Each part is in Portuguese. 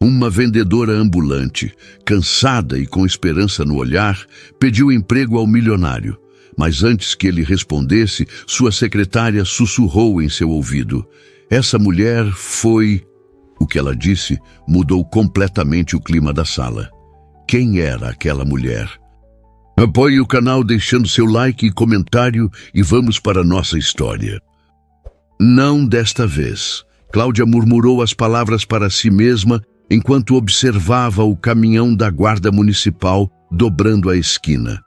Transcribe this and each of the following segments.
Uma vendedora ambulante, cansada e com esperança no olhar, pediu emprego ao milionário. Mas antes que ele respondesse, sua secretária sussurrou em seu ouvido. Essa mulher foi... O que ela disse mudou completamente o clima da sala. Quem era aquela mulher? Apoie o canal deixando seu like e comentário e vamos para a nossa história. Não desta vez. Cláudia murmurou as palavras para si mesma enquanto observava o caminhão da guarda municipal dobrando a esquina.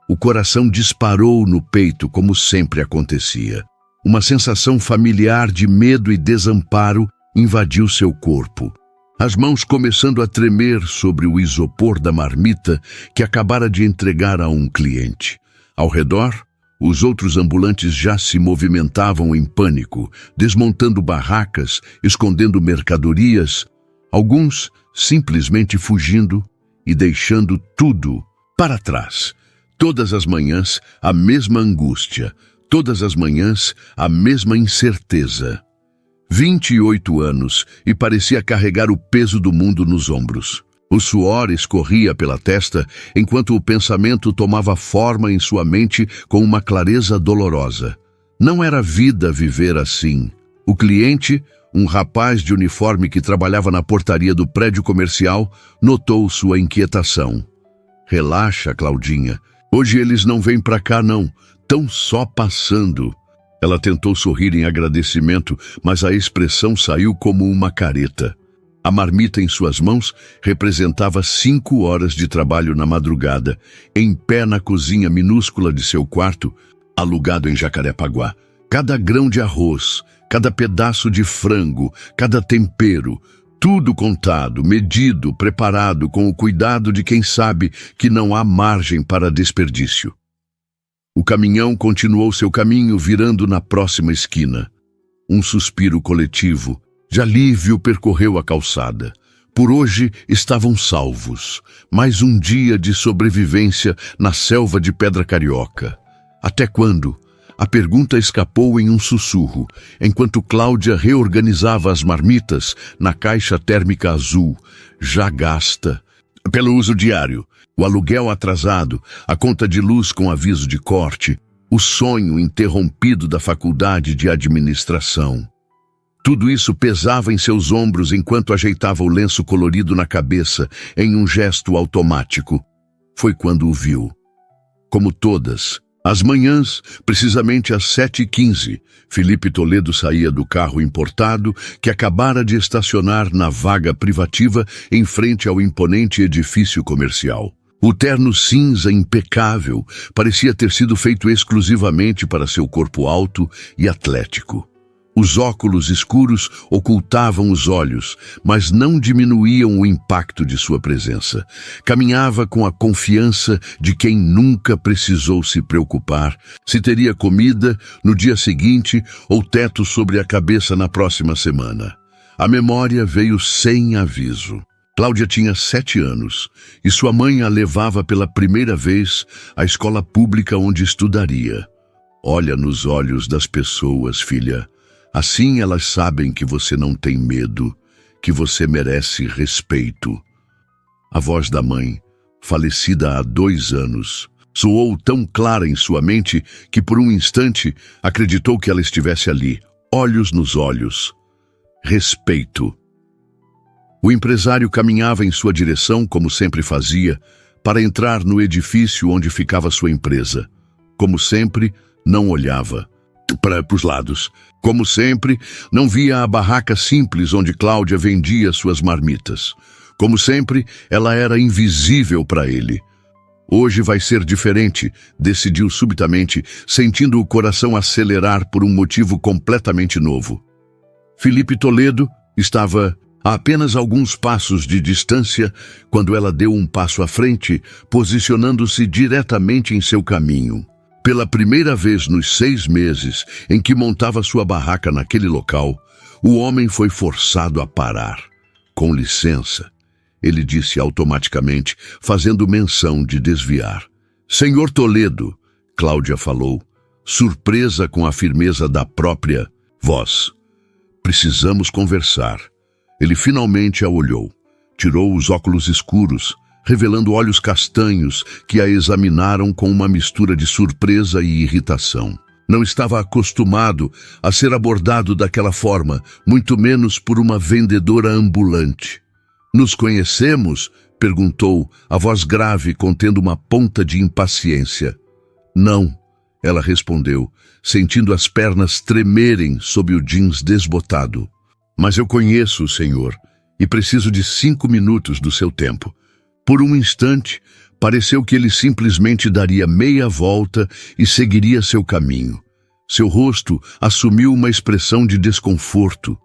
O coração disparou no peito como sempre acontecia. Uma sensação familiar de medo e desamparo invadiu seu corpo. As mãos começando a tremer sobre o isopor da marmita que acabara de entregar a um cliente. Ao redor, os outros ambulantes já se movimentavam em pânico, desmontando barracas, escondendo mercadorias, alguns simplesmente fugindo e deixando tudo para trás. Todas as manhãs, a mesma angústia. Todas as manhãs, a mesma incerteza. 28 anos e parecia carregar o peso do mundo nos ombros. O suor escorria pela testa enquanto o pensamento tomava forma em sua mente com uma clareza dolorosa. Não era vida viver assim. O cliente, um rapaz de uniforme que trabalhava na portaria do prédio comercial, notou sua inquietação. Relaxa, Claudinha. Hoje eles não vêm pra cá não. Tão só passando. Ela tentou sorrir em agradecimento, mas a expressão saiu como uma careta. A marmita em suas mãos representava 5 horas de trabalho na madrugada, em pé na cozinha minúscula de seu quarto, alugado em Jacarepaguá. Cada grão de arroz, cada pedaço de frango, cada tempero, tudo contado, medido, preparado com o cuidado de quem sabe que não há margem para desperdício. O caminhão continuou seu caminho virando na próxima esquina. Um suspiro coletivo de alívio percorreu a calçada. Por hoje estavam salvos. Mais um dia de sobrevivência na selva de Pedra Carioca. Até quando? A pergunta escapou em um sussurro, enquanto Cláudia reorganizava as marmitas na caixa térmica azul, já gasta, pelo uso diário. O aluguel atrasado, a conta de luz com aviso de corte, o sonho interrompido da faculdade de administração. Tudo isso pesava em seus ombros enquanto ajeitava o lenço colorido na cabeça em um gesto automático. Foi quando o viu. Como todas, às manhãs, precisamente às 7h15, Felipe Toledo saía do carro importado que acabara de estacionar na vaga privativa em frente ao imponente edifício comercial. O terno cinza impecável parecia ter sido feito exclusivamente para seu corpo alto e atlético. Os óculos escuros ocultavam os olhos, mas não diminuíam o impacto de sua presença. Caminhava com a confiança de quem nunca precisou se preocupar se teria comida no dia seguinte ou teto sobre a cabeça na próxima semana. A memória veio sem aviso. Cláudia tinha 7 anos e sua mãe a levava pela primeira vez à escola pública onde estudaria. Olha nos olhos das pessoas, filha. Assim elas sabem que você não tem medo, que você merece respeito. A voz da mãe, falecida há 2 anos, soou tão clara em sua mente que por um instante acreditou que ela estivesse ali, olhos nos olhos. Respeito. O empresário caminhava em sua direção, como sempre fazia, para entrar no edifício onde ficava sua empresa. Como sempre, não olhava para os lados. Como sempre, não via a barraca simples onde Cláudia vendia suas marmitas. Como sempre, ela era invisível para ele. Hoje vai ser diferente, decidiu subitamente, sentindo o coração acelerar por um motivo completamente novo. Felipe Toledo estava a apenas alguns passos de distância quando ela deu um passo à frente, posicionando-se diretamente em seu caminho. Pela primeira vez nos 6 meses em que montava sua barraca naquele local, o homem foi forçado a parar. Com licença, ele disse automaticamente, fazendo menção de desviar. Senhor Toledo, Cláudia falou, surpresa com a firmeza da própria voz. Precisamos conversar. Ele finalmente a olhou. Tirou os óculos escuros, revelando olhos castanhos que a examinaram com uma mistura de surpresa e irritação. Não estava acostumado a ser abordado daquela forma, muito menos por uma vendedora ambulante. "Nos conhecemos?" perguntou, a voz grave contendo uma ponta de impaciência. "Não", ela respondeu, sentindo as pernas tremerem sob o jeans desbotado. "Mas eu conheço o senhor e preciso de 5 minutos do seu tempo." Por um instante, pareceu que ele simplesmente daria meia volta e seguiria seu caminho. Seu rosto assumiu uma expressão de desconforto,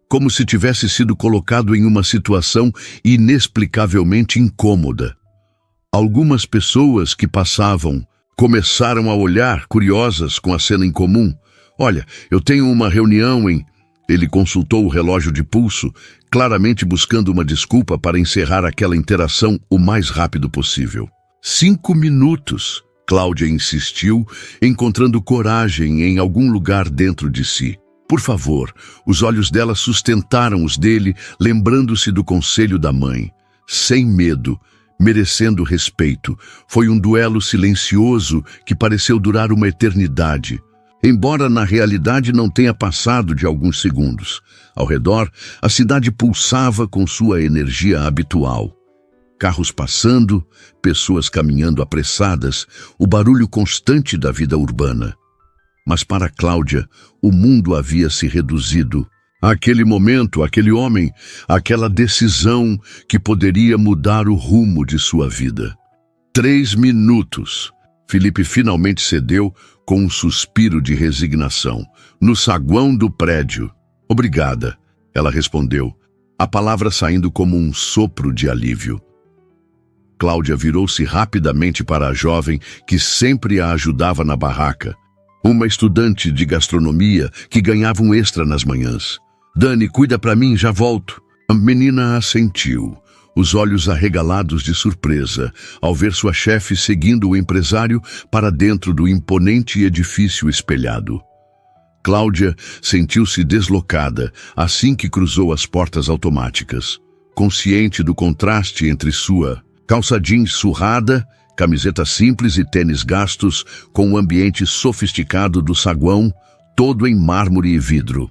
como se tivesse sido colocado em uma situação inexplicavelmente incômoda. Algumas pessoas que passavam começaram a olhar, curiosas com a cena em comum. "Olha, eu tenho uma reunião em..." Ele consultou o relógio de pulso, claramente buscando uma desculpa para encerrar aquela interação o mais rápido possível. 5 minutos, Cláudia insistiu, encontrando coragem em algum lugar dentro de si. "Por favor." Os olhos dela sustentaram os dele, lembrando-se do conselho da mãe. Sem medo, merecendo respeito. Foi um duelo silencioso que pareceu durar uma eternidade, embora na realidade não tenha passado de alguns segundos. Ao redor, a cidade pulsava com sua energia habitual. Carros passando, pessoas caminhando apressadas, o barulho constante da vida urbana. Mas para Cláudia, o mundo havia se reduzido. Aquele momento, aquele homem, aquela decisão que poderia mudar o rumo de sua vida. 3 minutos. Felipe finalmente cedeu com um suspiro de resignação. "No saguão do prédio." "Obrigada", ela respondeu, a palavra saindo como um sopro de alívio. Cláudia virou-se rapidamente para a jovem que sempre a ajudava na barraca, uma estudante de gastronomia que ganhava um extra nas manhãs. "Dani, cuida para mim, já volto." A menina assentiu, os olhos arregalados de surpresa, ao ver sua chefe seguindo o empresário para dentro do imponente edifício espelhado. Cláudia sentiu-se deslocada assim que cruzou as portas automáticas, consciente do contraste entre sua calça jeans surrada, camiseta simples e tênis gastos, com o ambiente sofisticado do saguão, todo em mármore e vidro.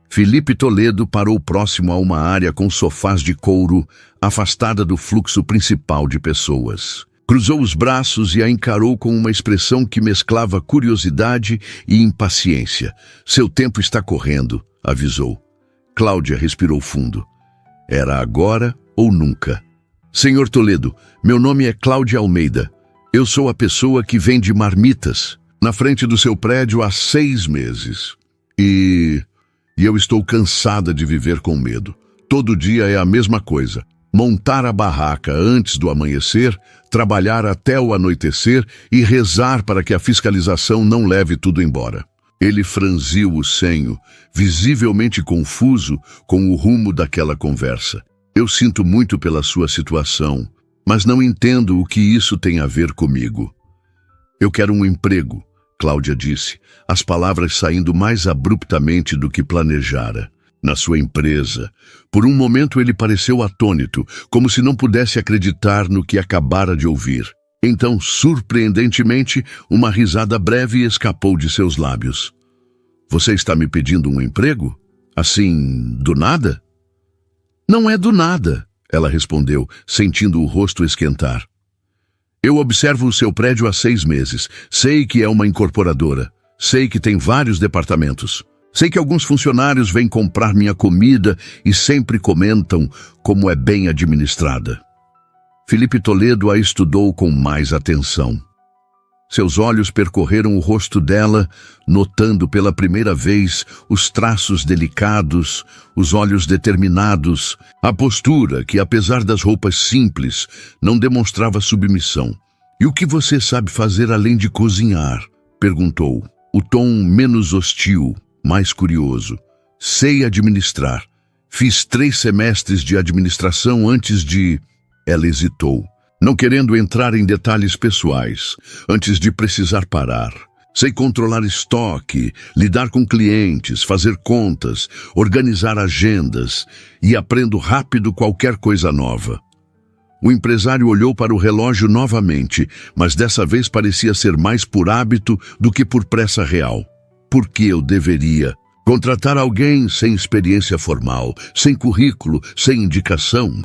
Felipe Toledo parou próximo a uma área com sofás de couro, afastada do fluxo principal de pessoas. Cruzou os braços e a encarou com uma expressão que mesclava curiosidade e impaciência. "Seu tempo está correndo", avisou. Cláudia respirou fundo. Era agora ou nunca. "Senhor Toledo, meu nome é Cláudia Almeida. Eu sou a pessoa que vende marmitas na frente do seu prédio há 6 meses. E eu estou cansada de viver com medo. Todo dia é a mesma coisa. Montar a barraca antes do amanhecer, trabalhar até o anoitecer e rezar para que a fiscalização não leve tudo embora." Ele franziu o senho, visivelmente confuso com o rumo daquela conversa. "Eu sinto muito pela sua situação, mas não entendo o que isso tem a ver comigo." "Eu quero um emprego", Cláudia disse, as palavras saindo mais abruptamente do que planejara. "Na sua empresa." Por um momento ele pareceu atônito, como se não pudesse acreditar no que acabara de ouvir. Então, surpreendentemente, uma risada breve escapou de seus lábios. "Você está me pedindo um emprego? Assim, do nada?" "Não é do nada", ela respondeu, sentindo o rosto esquentar. "Eu observo o seu prédio há 6 meses. Sei que é uma incorporadora. Sei que tem vários departamentos. Sei que alguns funcionários vêm comprar minha comida e sempre comentam como é bem administrada." Felipe Toledo a estudou com mais atenção. Seus olhos percorreram o rosto dela, notando pela primeira vez os traços delicados, os olhos determinados, a postura que, apesar das roupas simples, não demonstrava submissão. "E o que você sabe fazer além de cozinhar?" perguntou, o tom menos hostil, mais curioso. "Sei administrar. Fiz 3 semestres de administração antes de..." Ela hesitou, não querendo entrar em detalhes pessoais, antes de precisar parar. Sei controlar estoque, lidar com clientes, fazer contas, organizar agendas e aprendo rápido qualquer coisa nova. O empresário olhou para o relógio novamente, mas dessa vez parecia ser mais por hábito do que por pressa real. Por que eu deveria contratar alguém sem experiência formal, sem currículo, sem indicação?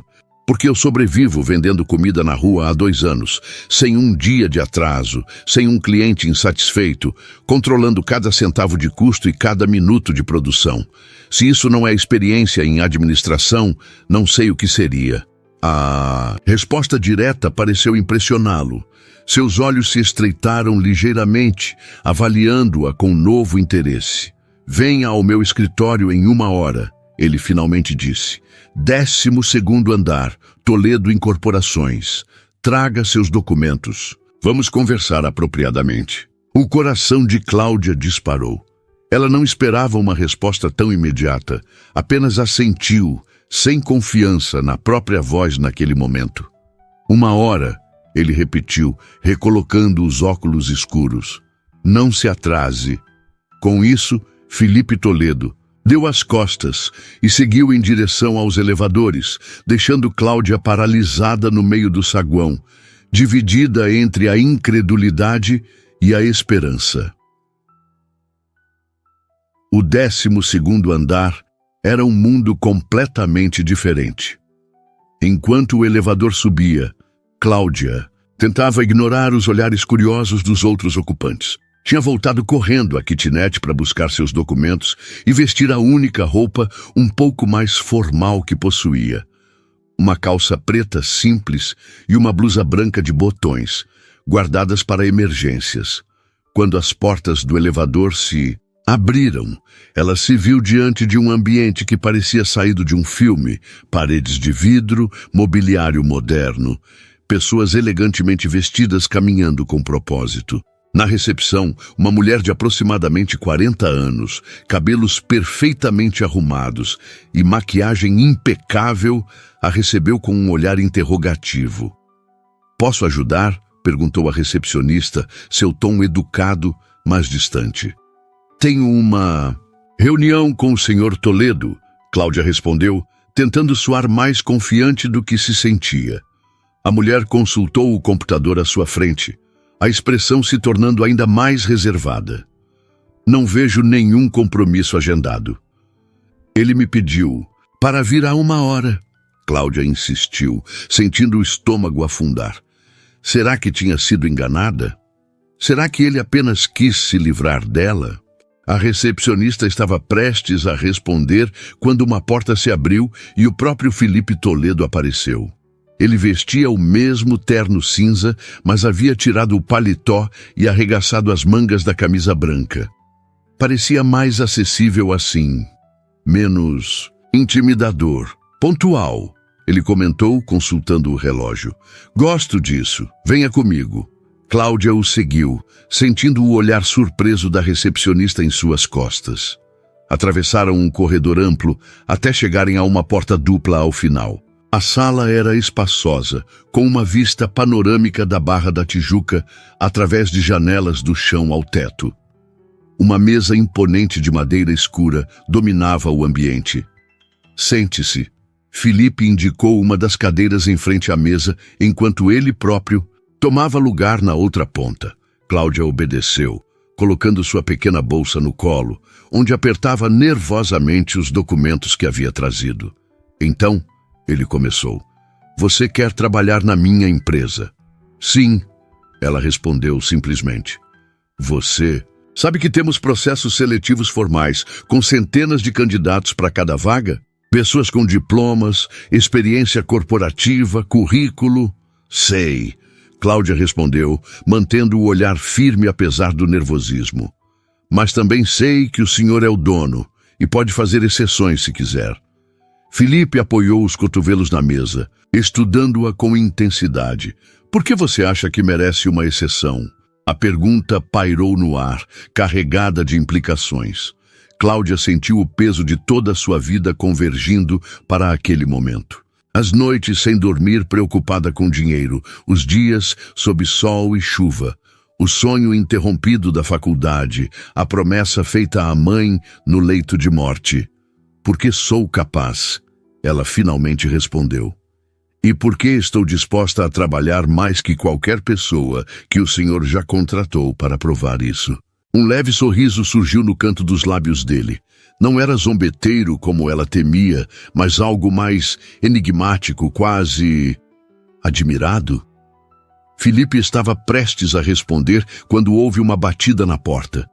Porque eu sobrevivo vendendo comida na rua há 2 anos, sem um dia de atraso, sem um cliente insatisfeito, controlando cada centavo de custo e cada minuto de produção. Se isso não é experiência em administração, não sei o que seria. A resposta direta pareceu impressioná-lo. Seus olhos se estreitaram ligeiramente, avaliando-a com novo interesse. Venha ao meu escritório em 1 hora, ele finalmente disse. 12º andar, Toledo Incorporações. Traga seus documentos. Vamos conversar apropriadamente. O coração de Cláudia disparou. Ela não esperava uma resposta tão imediata, apenas assentiu, sem confiança na própria voz naquele momento. 1 hora, ele repetiu, recolocando os óculos escuros. Não se atrase. Com isso, Felipe Toledo deu as costas e seguiu em direção aos elevadores, deixando Cláudia paralisada no meio do saguão, dividida entre a incredulidade e a esperança. O 12º andar era um mundo completamente diferente. Enquanto o elevador subia, Cláudia tentava ignorar os olhares curiosos dos outros ocupantes. Tinha voltado correndo à kitnet para buscar seus documentos e vestir a única roupa um pouco mais formal que possuía. Uma calça preta simples e uma blusa branca de botões, guardadas para emergências. Quando as portas do elevador se abriram, ela se viu diante de um ambiente que parecia saído de um filme, paredes de vidro, mobiliário moderno, pessoas elegantemente vestidas caminhando com propósito. Na recepção, uma mulher de aproximadamente 40 anos, cabelos perfeitamente arrumados e maquiagem impecável, a recebeu com um olhar interrogativo. "Posso ajudar?", perguntou a recepcionista, seu tom educado, mas distante. "Tenho uma reunião com o Sr. Toledo", Cláudia respondeu, tentando soar mais confiante do que se sentia. A mulher consultou o computador à sua frente, a expressão se tornando ainda mais reservada. "Não vejo nenhum compromisso agendado." "Ele me pediu para vir a 1 hora", Cláudia insistiu, sentindo o estômago afundar. Será que tinha sido enganada? Será que ele apenas quis se livrar dela? A recepcionista estava prestes a responder quando uma porta se abriu e o próprio Felipe Toledo apareceu. Ele vestia o mesmo terno cinza, mas havia tirado o paletó e arregaçado as mangas da camisa branca. Parecia mais acessível assim, menos intimidador. "Pontual", ele comentou, consultando o relógio. "Gosto disso. Venha comigo." Cláudia o seguiu, sentindo o olhar surpreso da recepcionista em suas costas. Atravessaram um corredor amplo até chegarem a uma porta dupla ao final. A sala era espaçosa, com uma vista panorâmica da Barra da Tijuca através de janelas do chão ao teto. Uma mesa imponente de madeira escura dominava o ambiente. "Sente-se." Felipe indicou uma das cadeiras em frente à mesa, enquanto ele próprio tomava lugar na outra ponta. Cláudia obedeceu, colocando sua pequena bolsa no colo, onde apertava nervosamente os documentos que havia trazido. "Então", ele começou, "você quer trabalhar na minha empresa?" "Sim", ela respondeu simplesmente. "Você sabe que temos processos seletivos formais, com centenas de candidatos para cada vaga? Pessoas com diplomas, experiência corporativa, currículo?" "Sei", Cláudia respondeu, mantendo o olhar firme apesar do nervosismo. "Mas também sei que o senhor é o dono e pode fazer exceções se quiser." Felipe apoiou os cotovelos na mesa, estudando-a com intensidade. "Por que você acha que merece uma exceção?" A pergunta pairou no ar, carregada de implicações. Cláudia sentiu o peso de toda a sua vida convergindo para aquele momento. As noites sem dormir preocupada com dinheiro, os dias sob sol e chuva, O sonho interrompido da faculdade, a promessa feita à mãe no leito de morte. Porque sou capaz, ela finalmente respondeu. E porque estou disposta a trabalhar mais que qualquer pessoa que o Senhor já contratou para provar isso. Um leve sorriso surgiu no canto dos lábios dele. Não era zombeteiro como ela temia, mas algo mais enigmático, quase admirado. Filipe estava prestes a responder quando houve uma batida na porta.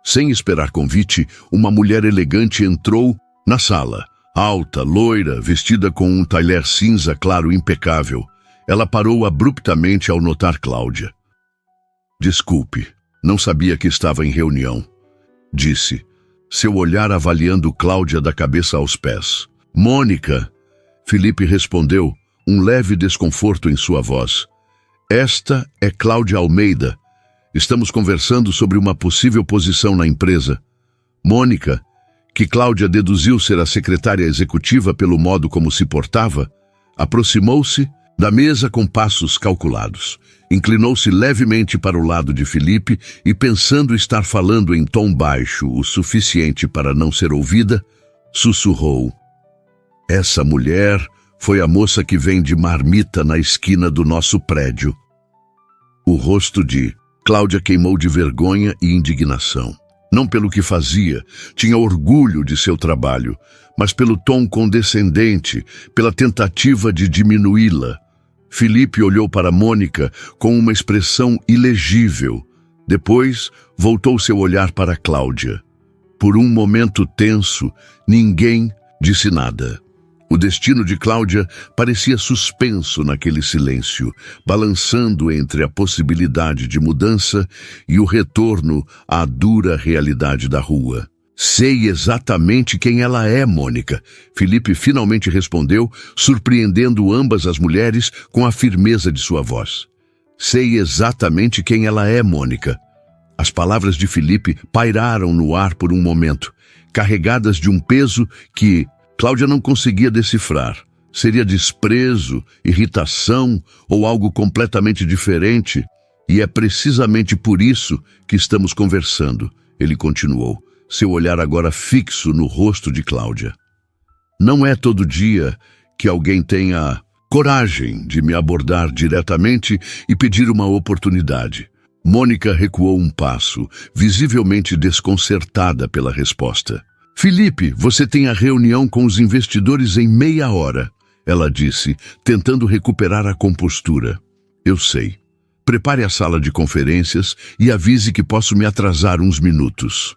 Sem esperar convite, uma mulher elegante entrou na sala. Alta, loira, vestida com um tailleur cinza claro impecável. Ela parou abruptamente ao notar Cláudia. Desculpe, não sabia que estava em reunião, disse, seu olhar avaliando Cláudia da cabeça aos pés. Mônica, Filipe respondeu, um leve desconforto em sua voz. Esta é Cláudia Almeida. Estamos conversando sobre uma possível posição na empresa. Mônica, que Cláudia deduziu ser a secretária executiva pelo modo como se portava, aproximou-se da mesa com passos calculados. Inclinou-se levemente para o lado de Filipe e, pensando estar falando em tom baixo o suficiente para não ser ouvida, sussurrou. Essa mulher foi a moça que vende marmita na esquina do nosso prédio. O rosto de Cláudia queimou de vergonha e indignação. Não pelo que fazia, tinha orgulho de seu trabalho, mas pelo tom condescendente, pela tentativa de diminuí-la. Filipe olhou para Mônica com uma expressão ilegível. Depois, voltou seu olhar para Cláudia. Por um momento tenso, ninguém disse nada. O destino de Cláudia parecia suspenso naquele silêncio, balançando entre a possibilidade de mudança e o retorno à dura realidade da rua. Sei exatamente quem ela é, Mônica, Filipe finalmente respondeu, surpreendendo ambas as mulheres com a firmeza de sua voz. Sei exatamente quem ela é, Mônica. As palavras de Filipe pairaram no ar por um momento, carregadas de um peso que Cláudia não conseguia decifrar. Seria desprezo, irritação ou algo completamente diferente? E é precisamente por isso que estamos conversando, ele continuou, seu olhar agora fixo no rosto de Cláudia. Não é todo dia que alguém tenha coragem de me abordar diretamente e pedir uma oportunidade. Mônica recuou um passo, visivelmente desconcertada pela resposta. Filipe, você tem a reunião com os investidores em meia hora, ela disse, tentando recuperar a compostura. Eu sei. Prepare a sala de conferências e avise que posso me atrasar uns minutos.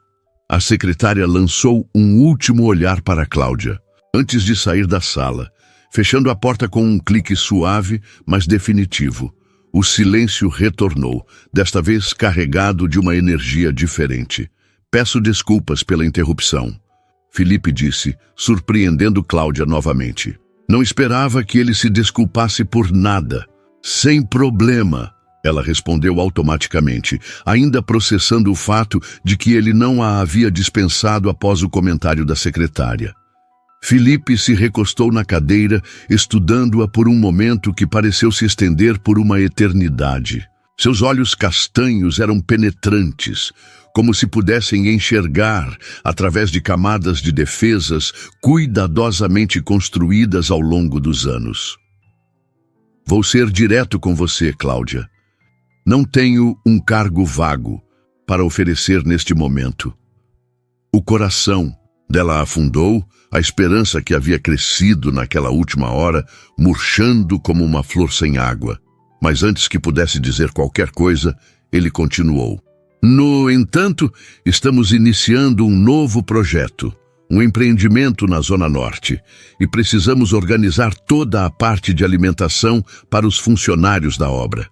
A secretária lançou um último olhar para Cláudia, antes de sair da sala, fechando a porta com um clique suave, mas definitivo. O silêncio retornou, desta vez carregado de uma energia diferente. Peço desculpas pela interrupção. Filipe disse, surpreendendo Cláudia novamente. Não esperava que ele se desculpasse por nada. Sem problema, ela respondeu automaticamente, ainda processando o fato de que ele não a havia dispensado após o comentário da secretária. Filipe se recostou na cadeira, estudando-a por um momento que pareceu se estender por uma eternidade. Seus olhos castanhos eram penetrantes, como se pudessem enxergar através de camadas de defesas cuidadosamente construídas ao longo dos anos. Vou ser direto com você, Cláudia. Não tenho um cargo vago para oferecer neste momento. O coração dela afundou, a esperança que havia crescido naquela última hora, murchando como uma flor sem água. Mas antes que pudesse dizer qualquer coisa, ele continuou. No entanto, estamos iniciando um novo projeto, um empreendimento na Zona Norte, e precisamos organizar toda a parte de alimentação para os funcionários da obra.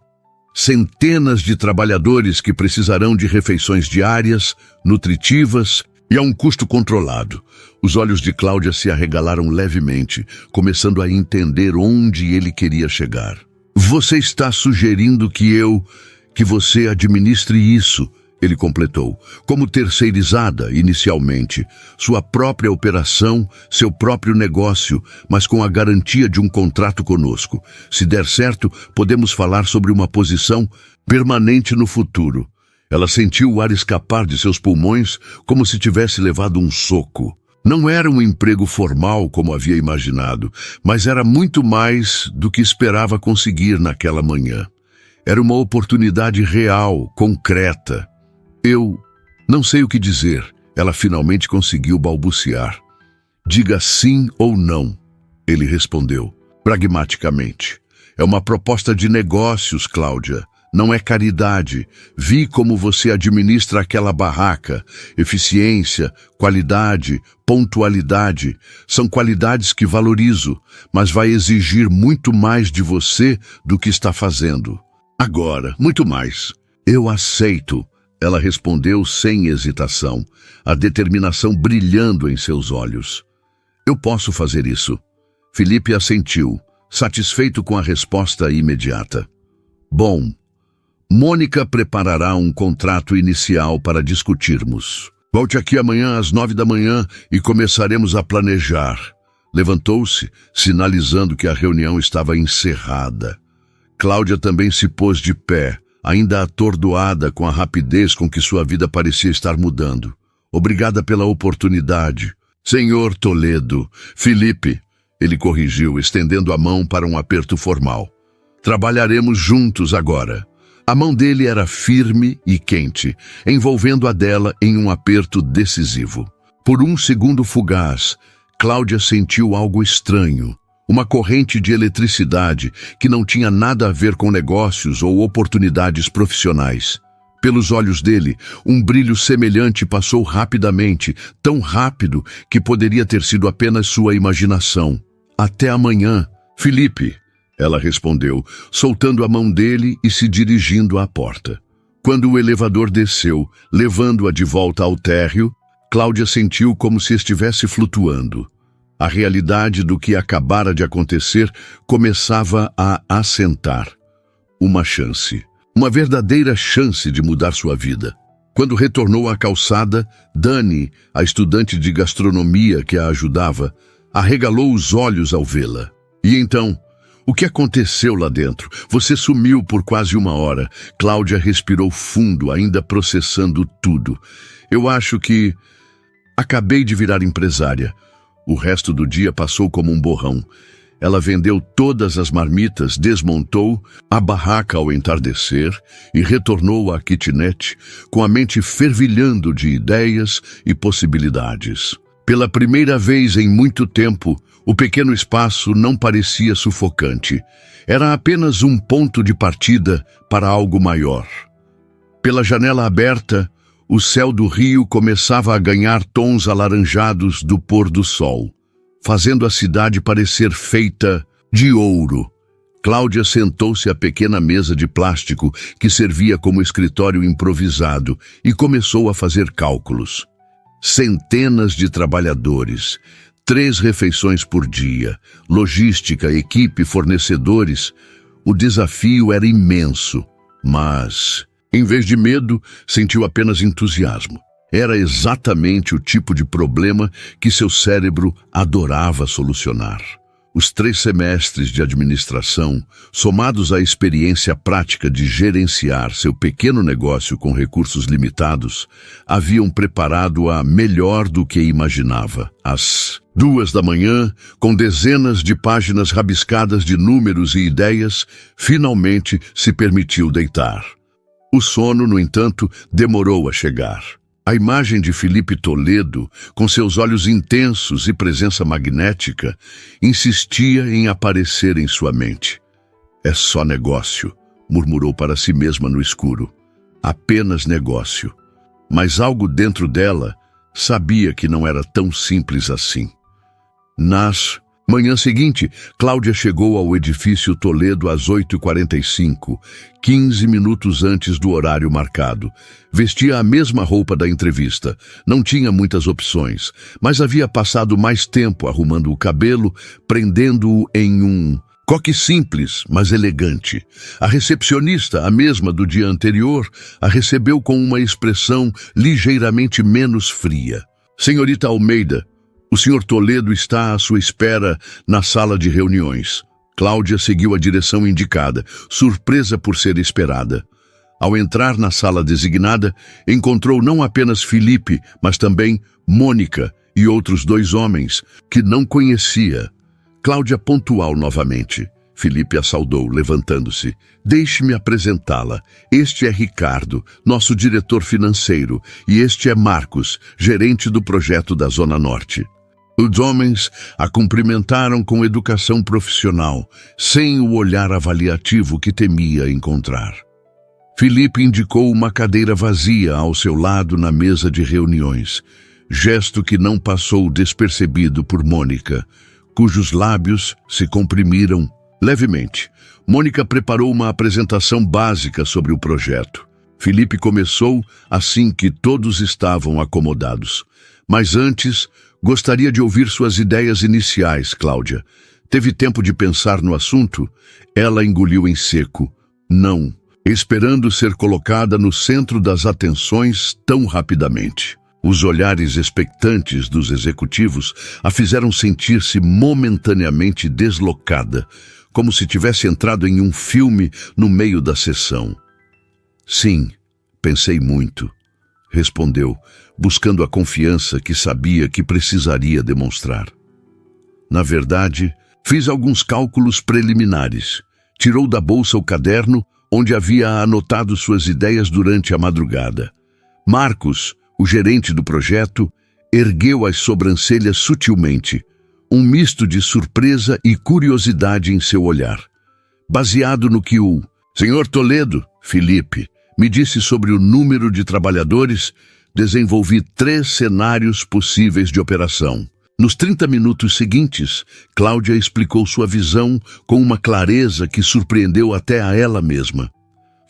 Centenas de trabalhadores que precisarão de refeições diárias, nutritivas e a um custo controlado. Os olhos de Cláudia se arregalaram levemente, começando a entender onde ele queria chegar. Você está sugerindo que você administre isso, ele completou, como terceirizada inicialmente, sua própria operação, seu próprio negócio, mas com a garantia de um contrato conosco. Se der certo, podemos falar sobre uma posição permanente no futuro. Ela sentiu o ar escapar de seus pulmões como se tivesse levado um soco. Não era um emprego formal como havia imaginado, mas era muito mais do que esperava conseguir naquela manhã. Era uma oportunidade real, concreta. Eu não sei o que dizer, ela finalmente conseguiu balbuciar. Diga sim ou não, ele respondeu, pragmaticamente. É uma proposta de negócios, Cláudia. Não é caridade. Vi como você administra aquela barraca. Eficiência, qualidade, pontualidade. São qualidades que valorizo, mas vai exigir muito mais de você do que está fazendo. Agora, muito mais. Eu aceito, ela respondeu sem hesitação, a determinação brilhando em seus olhos. Eu posso fazer isso. Felipe assentiu, satisfeito com a resposta imediata. Bom, Mônica preparará um contrato inicial para discutirmos. Volte aqui amanhã às 9 da manhã e começaremos a planejar. Levantou-se, sinalizando que a reunião estava encerrada. Cláudia também se pôs de pé, ainda atordoada com a rapidez com que sua vida parecia estar mudando. Obrigada pela oportunidade. Senhor Toledo, Felipe, ele corrigiu, estendendo a mão para um aperto formal. Trabalharemos juntos agora. A mão dele era firme e quente, envolvendo a dela em um aperto decisivo. Por um segundo fugaz, Cláudia sentiu algo estranho, uma corrente de eletricidade que não tinha nada a ver com negócios ou oportunidades profissionais. Pelos olhos dele, um brilho semelhante passou rapidamente, tão rápido que poderia ter sido apenas sua imaginação. Até amanhã, Felipe. Ela respondeu, soltando a mão dele e se dirigindo à porta. Quando o elevador desceu, levando-a de volta ao térreo, Cláudia sentiu como se estivesse flutuando. A realidade do que acabara de acontecer começava a assentar. Uma chance. Uma verdadeira chance de mudar sua vida. Quando retornou à calçada, Dani, a estudante de gastronomia que a ajudava, arregalou os olhos ao vê-la. E então... O que aconteceu lá dentro? Você sumiu por quase 1 hora. Cláudia respirou fundo, ainda processando tudo. Eu acho que... Acabei de virar empresária. O resto do dia passou como um borrão. Ela vendeu todas as marmitas, desmontou a barraca ao entardecer e retornou à kitnet com a mente fervilhando de ideias e possibilidades. Pela primeira vez em muito tempo, o pequeno espaço não parecia sufocante. Era apenas um ponto de partida para algo maior. Pela janela aberta, o céu do rio começava a ganhar tons alaranjados do pôr do sol, fazendo a cidade parecer feita de ouro. Cláudia sentou-se à pequena mesa de plástico que servia como escritório improvisado e começou a fazer cálculos. Centenas de trabalhadores, 3 refeições por dia, logística, equipe, fornecedores. O desafio era imenso, mas, em vez de medo, sentiu apenas entusiasmo. Era exatamente o tipo de problema que seu cérebro adorava solucionar. Os 3 semestres de administração, somados à experiência prática de gerenciar seu pequeno negócio com recursos limitados, haviam preparado-a melhor do que imaginava. Às 2 da manhã, com dezenas de páginas rabiscadas de números e ideias, finalmente se permitiu deitar. O sono, no entanto, demorou a chegar. A imagem de Felipe Toledo, com seus olhos intensos e presença magnética, insistia em aparecer em sua mente. É só negócio, murmurou para si mesma no escuro. Apenas negócio. Mas algo dentro dela sabia que não era tão simples assim. Nas manhã seguinte, Cláudia chegou ao edifício Toledo às 8h45, 15 minutos antes do horário marcado. Vestia a mesma roupa da entrevista. Não tinha muitas opções, mas havia passado mais tempo arrumando o cabelo, prendendo-o em um Coque simples, mas elegante. A recepcionista, a mesma do dia anterior, a recebeu com uma expressão ligeiramente menos fria. Senhorita Almeida, o senhor Toledo está à sua espera na sala de reuniões. Cláudia seguiu a direção indicada, surpresa por ser esperada. Ao entrar na sala designada, encontrou não apenas Felipe, mas também Mônica e outros 2 homens que não conhecia. Cláudia pontual novamente. Felipe a saudou, levantando-se. Deixe-me apresentá-la. Este é Ricardo, nosso diretor financeiro, e este é Marcos, gerente do projeto da Zona Norte. Os homens a cumprimentaram com educação profissional, sem o olhar avaliativo que temia encontrar. Felipe indicou uma cadeira vazia ao seu lado na mesa de reuniões, gesto que não passou despercebido por Mônica, cujos lábios se comprimiram levemente. Mônica preparou uma apresentação básica sobre o projeto. Felipe começou assim que todos estavam acomodados. Mas antes, gostaria de ouvir suas ideias iniciais, Cláudia. Teve tempo de pensar no assunto? Ela engoliu em seco. Não, esperando ser colocada no centro das atenções tão rapidamente. Os olhares expectantes dos executivos a fizeram sentir-se momentaneamente deslocada, como se tivesse entrado em um filme no meio da sessão. Sim, pensei muito, respondeu, buscando a confiança que sabia que precisaria demonstrar. Na verdade, fiz alguns cálculos preliminares. Tirou da bolsa o caderno onde havia anotado suas ideias durante a madrugada. Marcos, o gerente do projeto, ergueu as sobrancelhas sutilmente, um misto de surpresa e curiosidade em seu olhar. Baseado no que o senhor Toledo, Felipe, me disse sobre o número de trabalhadores, desenvolvi 3 cenários possíveis de operação. Nos 30 minutos seguintes, Cláudia explicou sua visão com uma clareza que surpreendeu até a ela mesma.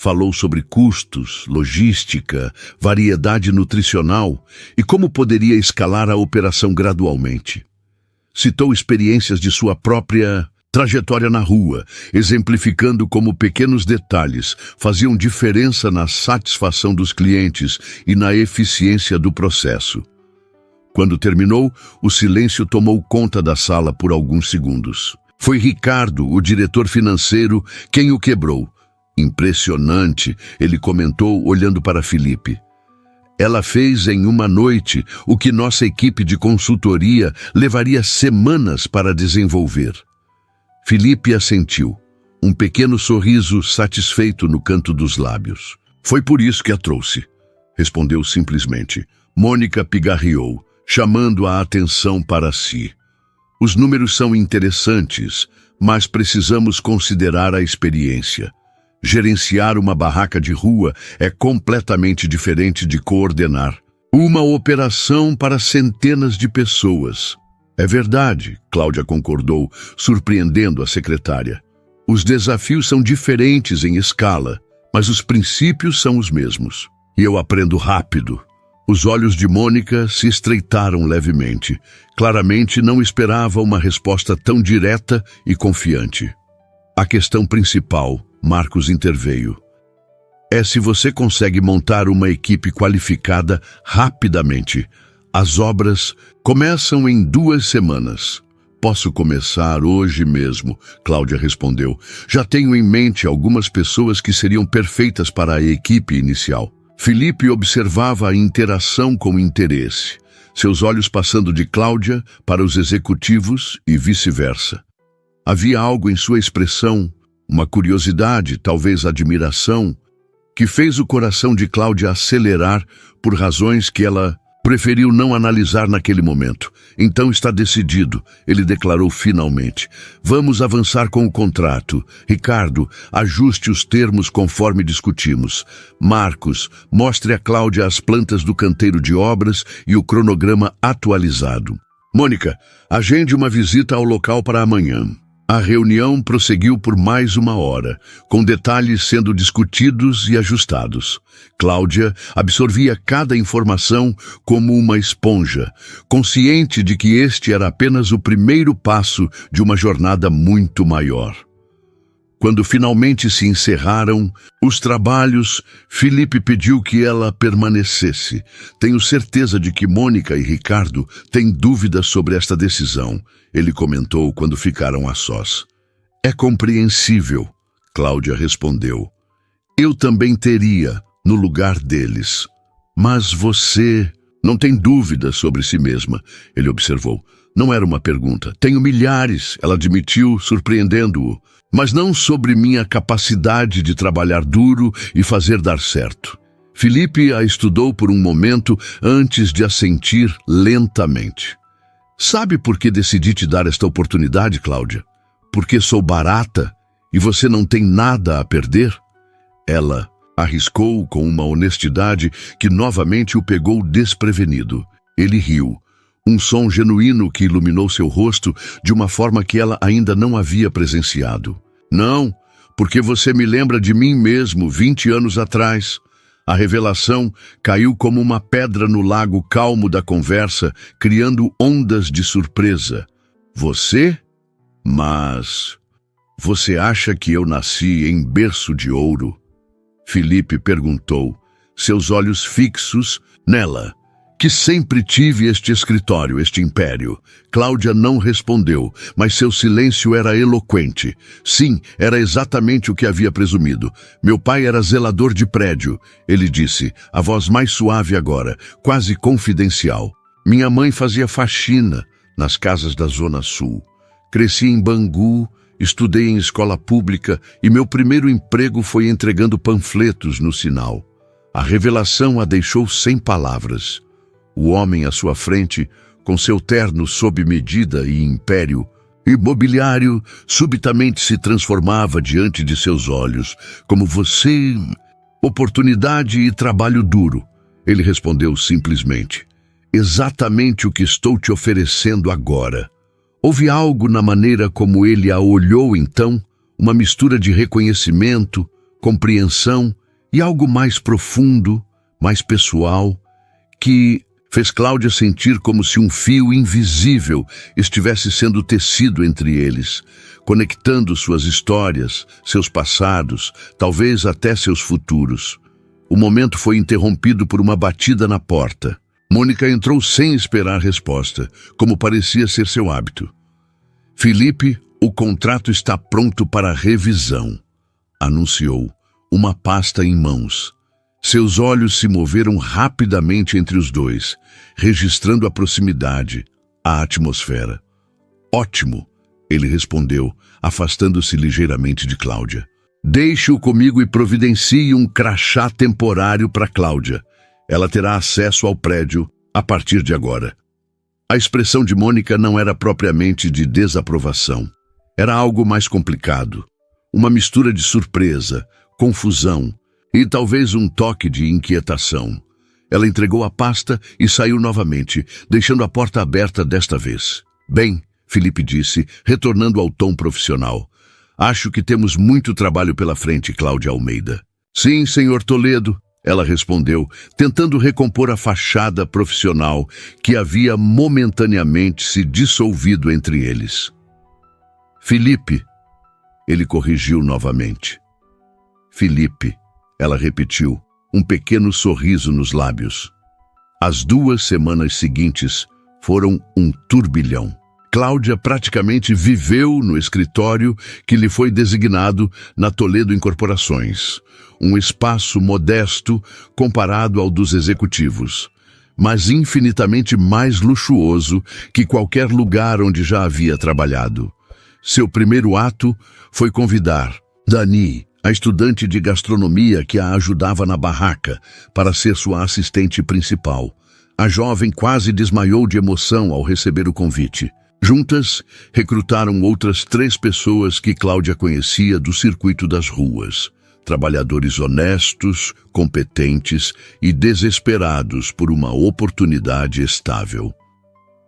Falou sobre custos, logística, variedade nutricional e como poderia escalar a operação gradualmente. Citou experiências de sua própria trajetória na rua, exemplificando como pequenos detalhes faziam diferença na satisfação dos clientes e na eficiência do processo. Quando terminou, o silêncio tomou conta da sala por alguns segundos. Foi Ricardo, o diretor financeiro, quem o quebrou. Impressionante, ele comentou olhando para Felipe. Ela fez em uma noite o que nossa equipe de consultoria levaria semanas para desenvolver. Felipe assentiu, um pequeno sorriso satisfeito no canto dos lábios. Foi por isso que a trouxe, respondeu simplesmente. Mônica pigarreou, chamando a atenção para si. Os números são interessantes, mas precisamos considerar a experiência. Gerenciar uma barraca de rua é completamente diferente de coordenar uma operação para centenas de pessoas. É verdade, Cláudia concordou, surpreendendo a secretária. Os desafios são diferentes em escala, mas os princípios são os mesmos. E eu aprendo rápido. Os olhos de Mônica se estreitaram levemente. Claramente não esperava uma resposta tão direta e confiante. A questão principal, Marcos interveio, é se você consegue montar uma equipe qualificada rapidamente. As obras começam em 2 semanas. Posso começar hoje mesmo, Cláudia respondeu. Já tenho em mente algumas pessoas que seriam perfeitas para a equipe inicial. Felipe observava a interação com interesse, seus olhos passando de Cláudia para os executivos e vice-versa. Havia algo em sua expressão, uma curiosidade, talvez admiração, que fez o coração de Cláudia acelerar por razões que ela preferiu não analisar naquele momento. Então está decidido, ele declarou finalmente. Vamos avançar com o contrato. Ricardo, ajuste os termos conforme discutimos. Marcos, mostre a Cláudia as plantas do canteiro de obras e o cronograma atualizado. Mônica, agende uma visita ao local para amanhã. A reunião prosseguiu por mais 1 hora, com detalhes sendo discutidos e ajustados. Cláudia absorvia cada informação como uma esponja, consciente de que este era apenas o primeiro passo de uma jornada muito maior. Quando finalmente se encerraram os trabalhos, Felipe pediu que ela permanecesse. Tenho certeza de que Mônica e Ricardo têm dúvidas sobre esta decisão, ele comentou quando ficaram a sós. É compreensível, Cláudia respondeu. Eu também teria, no lugar deles. Mas você não tem dúvidas sobre si mesma, ele observou. Não era uma pergunta. Tenho milhares, ela admitiu, surpreendendo-o. Mas não sobre minha capacidade de trabalhar duro e fazer dar certo. Felipe a estudou por um momento antes de assentir lentamente. Sabe por que decidi te dar esta oportunidade, Cláudia? Porque sou barata e você não tem nada a perder? Ela arriscou com uma honestidade que novamente o pegou desprevenido. Ele riu. Um som genuíno que iluminou seu rosto de uma forma que ela ainda não havia presenciado. Não, porque você me lembra de mim mesmo 20 anos atrás. A revelação caiu como uma pedra no lago calmo da conversa, criando ondas de surpresa. Você? Mas você acha que eu nasci em berço de ouro? Felipe perguntou, seus olhos fixos nela. Que sempre tive este escritório, este império. Cláudia não respondeu, mas seu silêncio era eloquente. Sim, era exatamente o que havia presumido. Meu pai era zelador de prédio, ele disse, a voz mais suave agora, quase confidencial. Minha mãe fazia faxina nas casas da Zona Sul. Cresci em Bangu, estudei em escola pública e meu primeiro emprego foi entregando panfletos no sinal. A revelação a deixou sem palavras. O homem à sua frente, com seu terno sob medida e império imobiliário, subitamente se transformava diante de seus olhos, como você... Oportunidade e trabalho duro, ele respondeu simplesmente. Exatamente o que estou te oferecendo agora. Houve algo na maneira como ele a olhou então, uma mistura de reconhecimento, compreensão e algo mais profundo, mais pessoal, que fez Cláudia sentir como se um fio invisível estivesse sendo tecido entre eles, conectando suas histórias, seus passados, talvez até seus futuros. O momento foi interrompido por uma batida na porta. Mônica entrou sem esperar resposta, como parecia ser seu hábito. Felipe, o contrato está pronto para revisão, anunciou, uma pasta em mãos. Seus olhos se moveram rapidamente entre os dois, registrando a proximidade, a atmosfera. Ótimo, ele respondeu, afastando-se ligeiramente de Cláudia. Deixe-o comigo e providencie um crachá temporário para Cláudia. Ela terá acesso ao prédio a partir de agora. A expressão de Mônica não era propriamente de desaprovação. Era algo mais complicado. Uma mistura de surpresa, confusão, e talvez um toque de inquietação. Ela entregou a pasta e saiu novamente, deixando a porta aberta desta vez. Bem, Felipe disse, retornando ao tom profissional. Acho que temos muito trabalho pela frente, Cláudia Almeida. Sim, senhor Toledo, ela respondeu, tentando recompor a fachada profissional que havia momentaneamente se dissolvido entre eles. Felipe, ele corrigiu novamente. Felipe. Ela repetiu, um pequeno sorriso nos lábios. As 2 semanas seguintes foram um turbilhão. Cláudia praticamente viveu no escritório que lhe foi designado na Toledo Incorporações, um espaço modesto comparado ao dos executivos, mas infinitamente mais luxuoso que qualquer lugar onde já havia trabalhado. Seu primeiro ato foi convidar Dani, a estudante de gastronomia que a ajudava na barraca, para ser sua assistente principal. A jovem quase desmaiou de emoção ao receber o convite. Juntas, recrutaram outras 3 pessoas que Cláudia conhecia do circuito das ruas. Trabalhadores honestos, competentes e desesperados por uma oportunidade estável.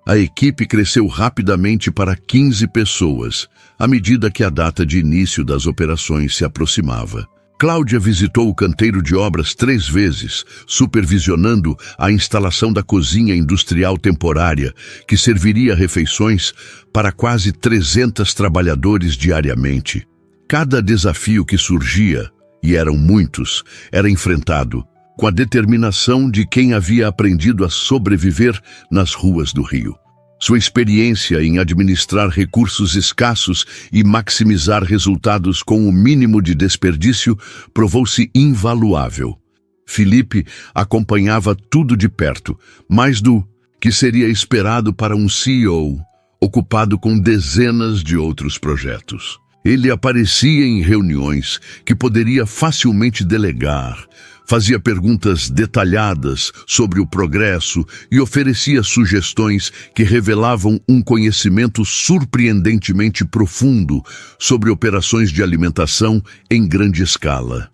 A equipe cresceu rapidamente para 15 pessoas, à medida que a data de início das operações se aproximava. Cláudia visitou o canteiro de obras 3 vezes, supervisionando a instalação da cozinha industrial temporária, que serviria refeições para quase 300 trabalhadores diariamente. cada desafio que surgia, e eram muitos, era enfrentado com a determinação de quem havia aprendido a sobreviver nas ruas do Rio. Sua experiência em administrar recursos escassos e maximizar resultados com o mínimo de desperdício provou-se invaluável. Felipe acompanhava tudo de perto, mais do que seria esperado para um CEO ocupado com dezenas de outros projetos. Ele aparecia em reuniões que poderia facilmente delegar, fazia perguntas detalhadas sobre o progresso e oferecia sugestões que revelavam um conhecimento surpreendentemente profundo sobre operações de alimentação em grande escala.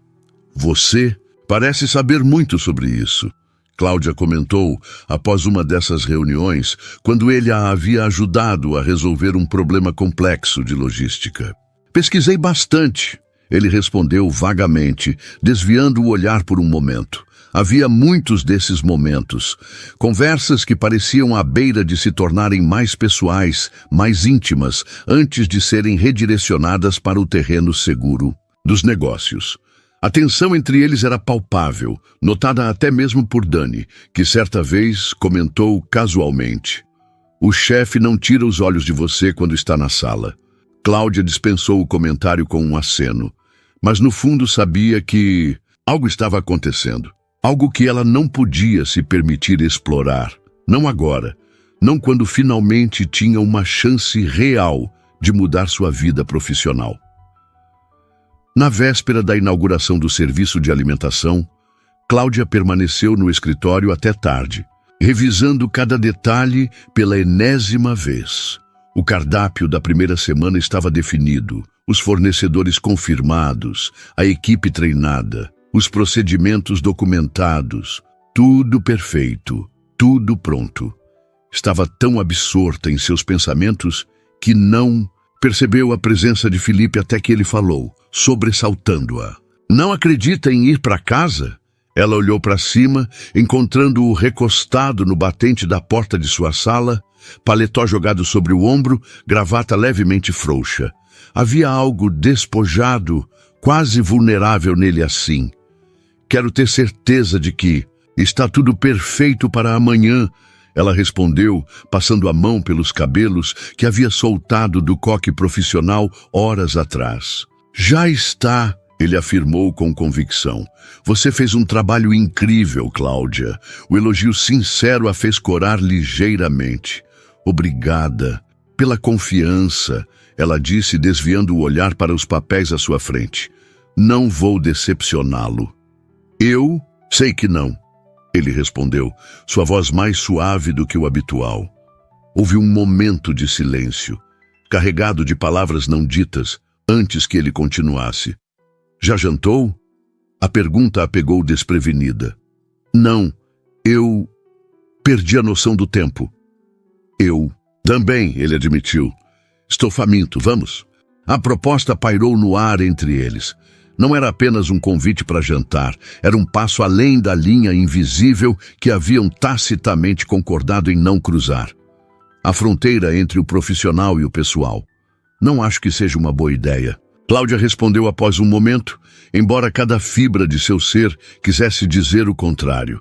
Você parece saber muito sobre isso, Cláudia comentou após uma dessas reuniões, quando ele a havia ajudado a resolver um problema complexo de logística. Pesquisei bastante, ele respondeu vagamente, desviando o olhar por um momento. Havia muitos desses momentos, conversas que pareciam à beira de se tornarem mais pessoais, mais íntimas, antes de serem redirecionadas para o terreno seguro dos negócios. A tensão entre eles era palpável, notada até mesmo por Dani, que certa vez comentou casualmente: "O chefe não tira os olhos de você quando está na sala." Cláudia dispensou o comentário com um aceno, mas no fundo sabia que algo estava acontecendo. Algo que ela não podia se permitir explorar. Não agora. Não quando finalmente tinha uma chance real de mudar sua vida profissional. Na véspera da inauguração do serviço de alimentação, Cláudia permaneceu no escritório até tarde, revisando cada detalhe pela enésima vez. O cardápio da primeira semana estava definido, os fornecedores confirmados, a equipe treinada, os procedimentos documentados, tudo perfeito, tudo pronto. Estava tão absorta em seus pensamentos que não percebeu a presença de Felipe até que ele falou, sobressaltando-a. "Não acredita em ir para casa?" Ela olhou para cima, encontrando-o recostado no batente da porta de sua sala, paletó jogado sobre o ombro, gravata levemente frouxa. Havia algo despojado, quase vulnerável nele assim. "Quero ter certeza de que está tudo perfeito para amanhã," ela respondeu, passando a mão pelos cabelos que havia soltado do coque profissional horas atrás. "Já está," ele afirmou com convicção. "Você fez um trabalho incrível, Cláudia." O elogio sincero a fez corar ligeiramente. "Obrigada pela confiança," ela disse, desviando o olhar para os papéis à sua frente. "Não vou decepcioná-lo." "Eu sei que não," ele respondeu, sua voz mais suave do que o habitual. Houve um momento de silêncio, carregado de palavras não ditas, antes que ele continuasse. "Já jantou?" A pergunta a pegou desprevenida. "Não, eu perdi a noção do tempo." "Eu também," ele admitiu. "Estou faminto, vamos?" A proposta pairou no ar entre eles. Não era apenas um convite para jantar, era um passo além da linha invisível que haviam tacitamente concordado em não cruzar. A fronteira entre o profissional e o pessoal. "Não acho que seja uma boa ideia," Cláudia respondeu após um momento, embora cada fibra de seu ser quisesse dizer o contrário.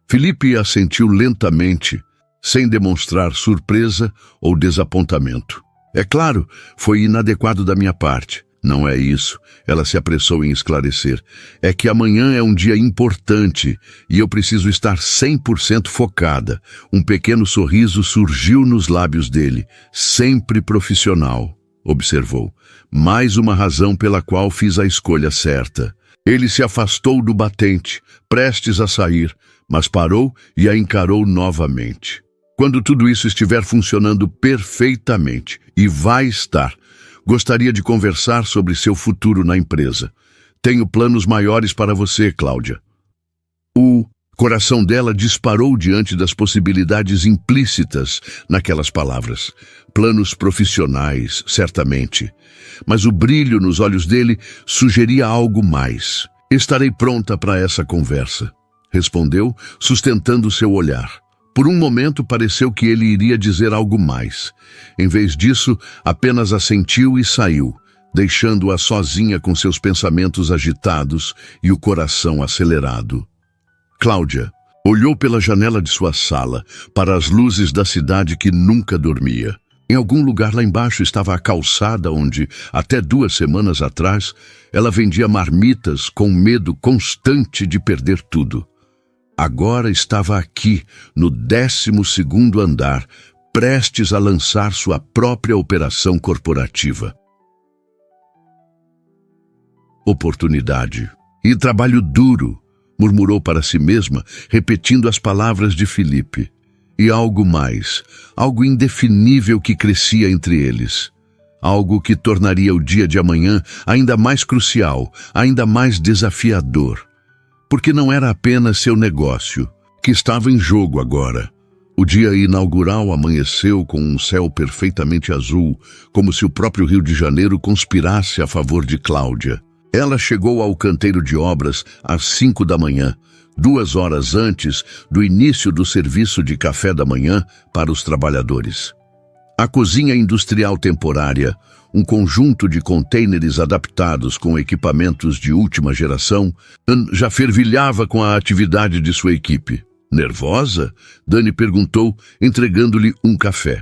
Felipe assentiu lentamente, sem demonstrar surpresa ou desapontamento. "É claro, foi inadequado da minha parte." "Não é isso," ela se apressou em esclarecer. "É que amanhã é um dia importante e eu preciso estar 100% focada." Um pequeno sorriso surgiu nos lábios dele. "Sempre profissional," observou. "Mais uma razão pela qual fiz a escolha certa." Ele se afastou do batente, prestes a sair, mas parou e a encarou novamente. "Quando tudo isso estiver funcionando perfeitamente, e vai estar, gostaria de conversar sobre seu futuro na empresa. Tenho planos maiores para você, Cláudia." O coração dela disparou diante das possibilidades implícitas naquelas palavras. Planos profissionais, certamente. Mas o brilho nos olhos dele sugeria algo mais. "Estarei pronta para essa conversa," respondeu, sustentando seu olhar. Por um momento pareceu que ele iria dizer algo mais. Em vez disso, apenas assentiu e saiu, deixando-a sozinha com seus pensamentos agitados e o coração acelerado. Cláudia olhou pela janela de sua sala para as luzes da cidade que nunca dormia. Em algum lugar lá embaixo estava a calçada onde, até 2 semanas atrás, ela vendia marmitas com medo constante de perder tudo. Agora estava aqui, no 12º andar, prestes a lançar sua própria operação corporativa. Oportunidade. E trabalho duro, murmurou para si mesma, repetindo as palavras de Felipe. E algo mais, algo indefinível que crescia entre eles. Algo que tornaria o dia de amanhã ainda mais crucial, ainda mais desafiador. Porque não era apenas seu negócio, que estava em jogo agora. O dia inaugural amanheceu com um céu perfeitamente azul, como se o próprio Rio de Janeiro conspirasse a favor de Cláudia. Ela chegou ao canteiro de obras às 5 da manhã, 2 horas antes do início do serviço de café da manhã para os trabalhadores. A cozinha industrial temporária, um conjunto de contêineres adaptados com equipamentos de última geração, já fervilhava com a atividade de sua equipe. Nervosa? Dani perguntou, entregando-lhe um café.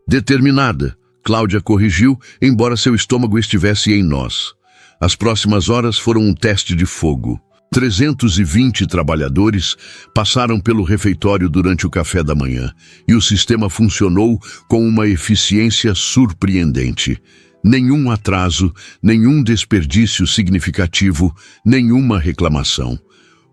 Determinada, Cláudia corrigiu, embora seu estômago estivesse em nós. As próximas horas foram um teste de fogo. 320 trabalhadores passaram pelo refeitório durante o café da manhã e o sistema funcionou com uma eficiência surpreendente. Nenhum atraso, nenhum desperdício significativo, nenhuma reclamação.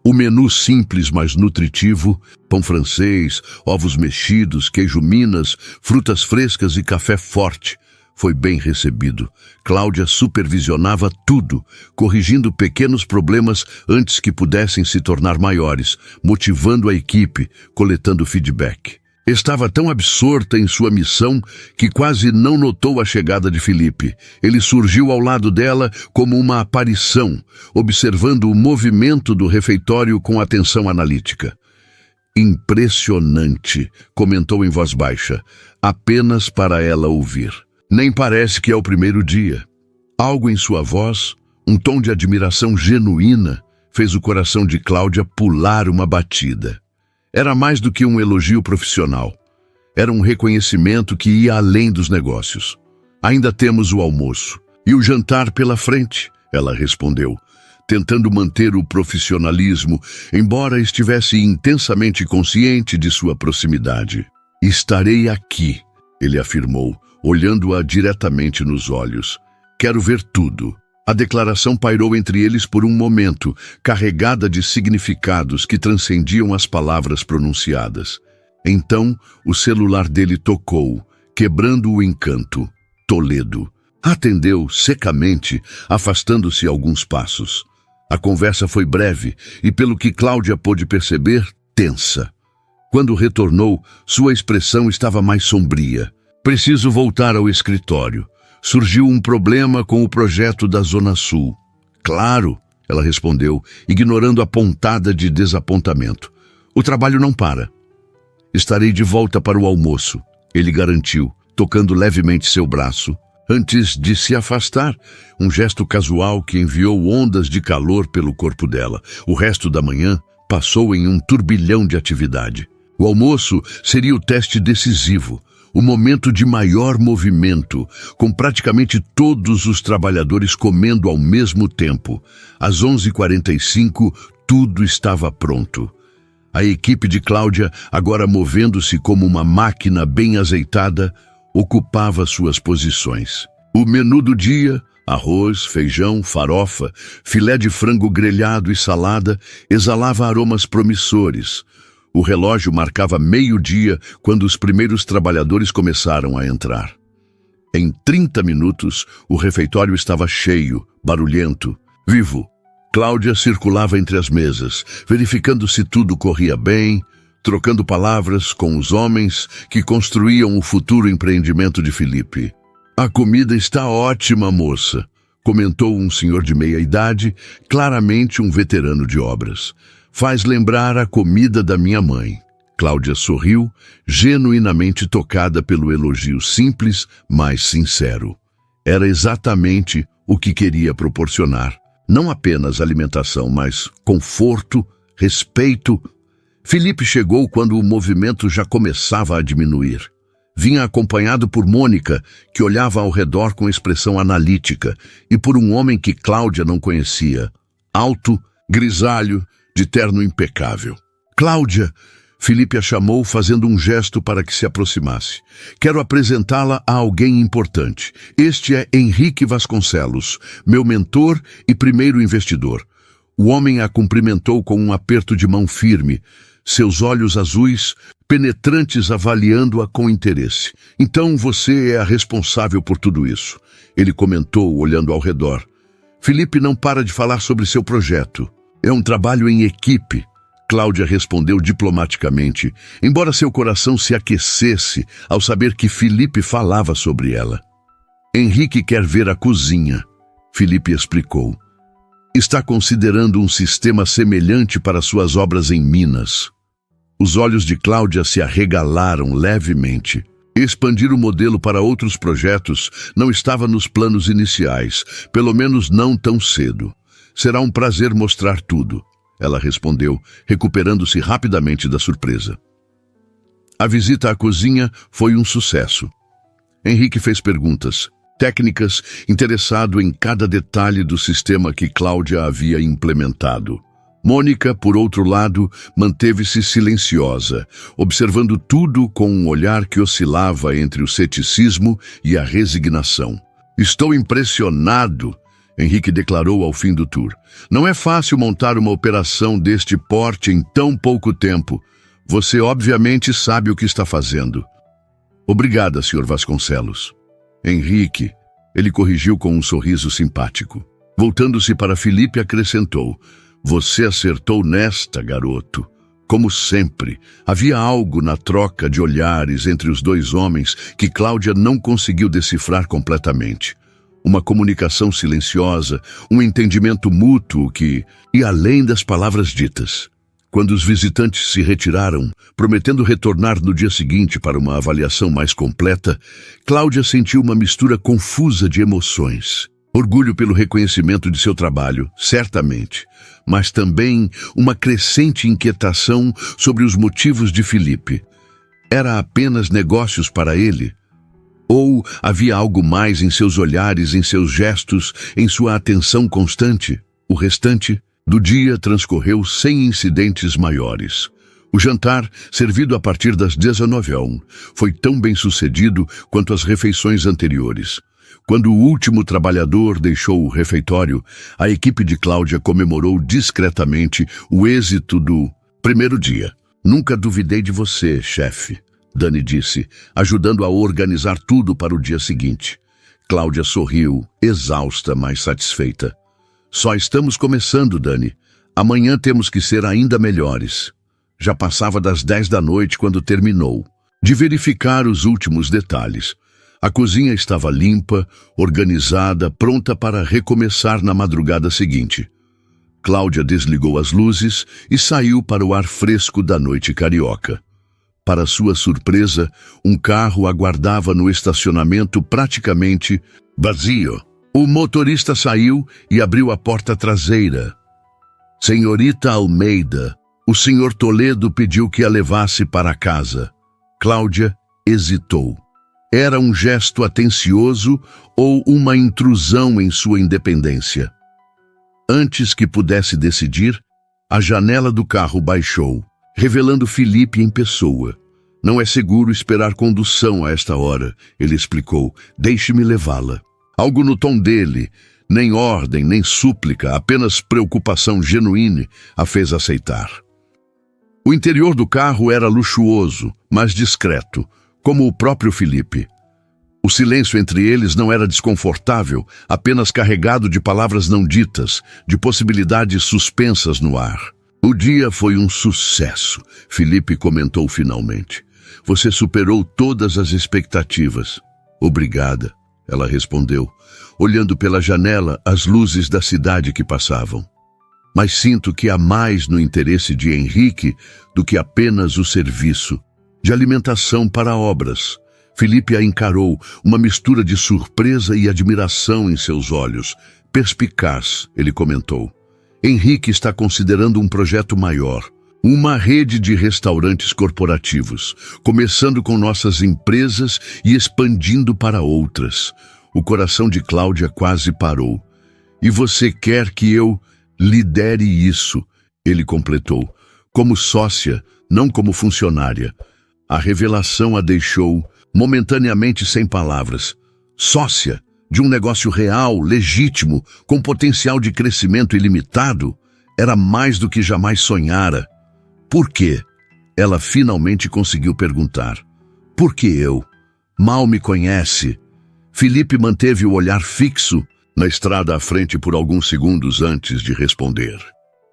O menu simples, mas nutritivo, pão francês, ovos mexidos, queijo Minas, frutas frescas e café forte, foi bem recebido. Cláudia supervisionava tudo, corrigindo pequenos problemas antes que pudessem se tornar maiores, motivando a equipe, coletando feedback. Estava tão absorta em sua missão que quase não notou a chegada de Felipe. Ele surgiu ao lado dela como uma aparição, observando o movimento do refeitório com atenção analítica. Impressionante, comentou em voz baixa, apenas para ela ouvir. Nem parece que é o primeiro dia. Algo em sua voz, um tom de admiração genuína, fez o coração de Cláudia pular uma batida. Era mais do que um elogio profissional. Era um reconhecimento que ia além dos negócios. Ainda temos o almoço e o jantar pela frente, ela respondeu, tentando manter o profissionalismo, embora estivesse intensamente consciente de sua proximidade. Estarei aqui, ele afirmou, olhando-a diretamente nos olhos. Quero ver tudo. A declaração pairou entre eles por um momento, carregada de significados que transcendiam as palavras pronunciadas. Então, o celular dele tocou, quebrando o encanto. Toledo. Atendeu secamente, afastando-se alguns passos. A conversa foi breve e, pelo que Cláudia pôde perceber, tensa. Quando retornou, sua expressão estava mais sombria. Preciso voltar ao escritório. Surgiu um problema com o projeto da Zona Sul. Claro, ela respondeu, ignorando a pontada de desapontamento. O trabalho não para. Estarei de volta para o almoço, ele garantiu, tocando levemente seu braço. Antes de se afastar, um gesto casual que enviou ondas de calor pelo corpo dela. O resto da manhã passou em um turbilhão de atividade. O almoço seria o teste decisivo. O momento de maior movimento, com praticamente todos os trabalhadores comendo ao mesmo tempo. Às 11h45, tudo estava pronto. A equipe de Cláudia, agora movendo-se como uma máquina bem azeitada, ocupava suas posições. O menu do dia, arroz, feijão, farofa, filé de frango grelhado e salada, exalava aromas promissores. O relógio marcava 12:00 quando os primeiros trabalhadores começaram a entrar. Em 30 minutos, o refeitório estava cheio, barulhento, vivo. Cláudia circulava entre as mesas, verificando se tudo corria bem, trocando palavras com os homens que construíam o futuro empreendimento de Felipe. A comida está ótima, moça, comentou um senhor de meia-idade, claramente um veterano de obras. Faz lembrar a comida da minha mãe. Cláudia sorriu, genuinamente tocada pelo elogio simples, mas sincero. Era exatamente o que queria proporcionar. Não apenas alimentação, mas conforto, respeito. Felipe chegou quando o movimento já começava a diminuir. Vinha acompanhado por Mônica, que olhava ao redor com expressão analítica, e por um homem que Cláudia não conhecia. Alto, grisalho, de terno impecável. Cláudia! Felipe a chamou, fazendo um gesto para que se aproximasse. Quero apresentá-la a alguém importante. Este é Henrique Vasconcelos, meu mentor e primeiro investidor. O homem a cumprimentou com um aperto de mão firme, seus olhos azuis, penetrantes, avaliando-a com interesse. Então você é a responsável por tudo isso, ele comentou, olhando ao redor. Felipe não para de falar sobre seu projeto. É um trabalho em equipe. Cláudia respondeu diplomaticamente, embora seu coração se aquecesse ao saber que Felipe falava sobre ela. Henrique quer ver a cozinha, Felipe explicou. Está considerando um sistema semelhante para suas obras em Minas. Os olhos de Cláudia se arregalaram levemente. Expandir o modelo para outros projetos não estava nos planos iniciais, pelo menos não tão cedo. Será um prazer mostrar tudo, ela respondeu, recuperando-se rapidamente da surpresa. A visita à cozinha foi um sucesso. Henrique fez perguntas técnicas, interessado em cada detalhe do sistema que Cláudia havia implementado. Mônica, por outro lado, manteve-se silenciosa, observando tudo com um olhar que oscilava entre o ceticismo e a resignação. Estou impressionado, Henrique declarou ao fim do tour. Não é fácil montar uma operação deste porte em tão pouco tempo. Você obviamente sabe o que está fazendo. Obrigada, Sr. Vasconcelos. Henrique, ele corrigiu com um sorriso simpático. Voltando-se para Felipe, acrescentou, você acertou nesta, garoto. Como sempre, havia algo na troca de olhares entre os dois homens que Cláudia não conseguiu decifrar completamente. Uma comunicação silenciosa, um entendimento mútuo que ia além das palavras ditas. Quando os visitantes se retiraram, prometendo retornar no dia seguinte para uma avaliação mais completa, Cláudia sentiu uma mistura confusa de emoções. Orgulho pelo reconhecimento de seu trabalho, certamente, mas também uma crescente inquietação sobre os motivos de Felipe. Era apenas negócios para ele? Ou havia algo mais em seus olhares, em seus gestos, em sua atenção constante? O restante do dia transcorreu sem incidentes maiores. O jantar, servido a partir das 19h, foi tão bem sucedido quanto as refeições anteriores. Quando o último trabalhador deixou o refeitório, a equipe de Cláudia comemorou discretamente o êxito do primeiro dia. Nunca duvidei de você, chefe, Dani disse, ajudando a organizar tudo para o dia seguinte. Cláudia sorriu, exausta, mas satisfeita. Só estamos começando, Dani. Amanhã temos que ser ainda melhores. Já passava das 10 da noite quando terminou. De verificar os últimos detalhes. A cozinha estava limpa, organizada, pronta para recomeçar na madrugada seguinte. Cláudia desligou as luzes e saiu para o ar fresco da noite carioca. Para sua surpresa, um carro aguardava no estacionamento praticamente vazio. O motorista saiu e abriu a porta traseira. Senhorita Almeida, o senhor Toledo pediu que a levasse para casa. Cláudia hesitou. Era um gesto atencioso ou uma intrusão em sua independência? Antes que pudesse decidir, a janela do carro baixou, revelando Felipe em pessoa. Não é seguro esperar condução a esta hora, ele explicou. Deixe-me levá-la. Algo no tom dele, nem ordem, nem súplica, apenas preocupação genuína, a fez aceitar. O interior do carro era luxuoso, mas discreto, como o próprio Felipe. O silêncio entre eles não era desconfortável, apenas carregado de palavras não ditas, de possibilidades suspensas no ar. O dia foi um sucesso, Felipe comentou finalmente. Você superou todas as expectativas. Obrigada. Ela respondeu, olhando pela janela as luzes da cidade que passavam. Mas sinto que há mais no interesse de Henrique do que apenas o serviço de alimentação para obras. Felipe a encarou, uma mistura de surpresa e admiração em seus olhos. Perspicaz, ele comentou. Henrique está considerando um projeto maior. Uma rede de restaurantes corporativos, começando com nossas empresas e expandindo para outras. O coração de Cláudia quase parou. E você quer que eu lidere isso, ele completou, como sócia, não como funcionária. A revelação a deixou momentaneamente sem palavras. Sócia de um negócio real, legítimo, com potencial de crescimento ilimitado, era mais do que jamais sonhara. Por quê? Ela finalmente conseguiu perguntar. Por que eu? Mal me conhece. Felipe manteve o olhar fixo na estrada à frente por alguns segundos antes de responder.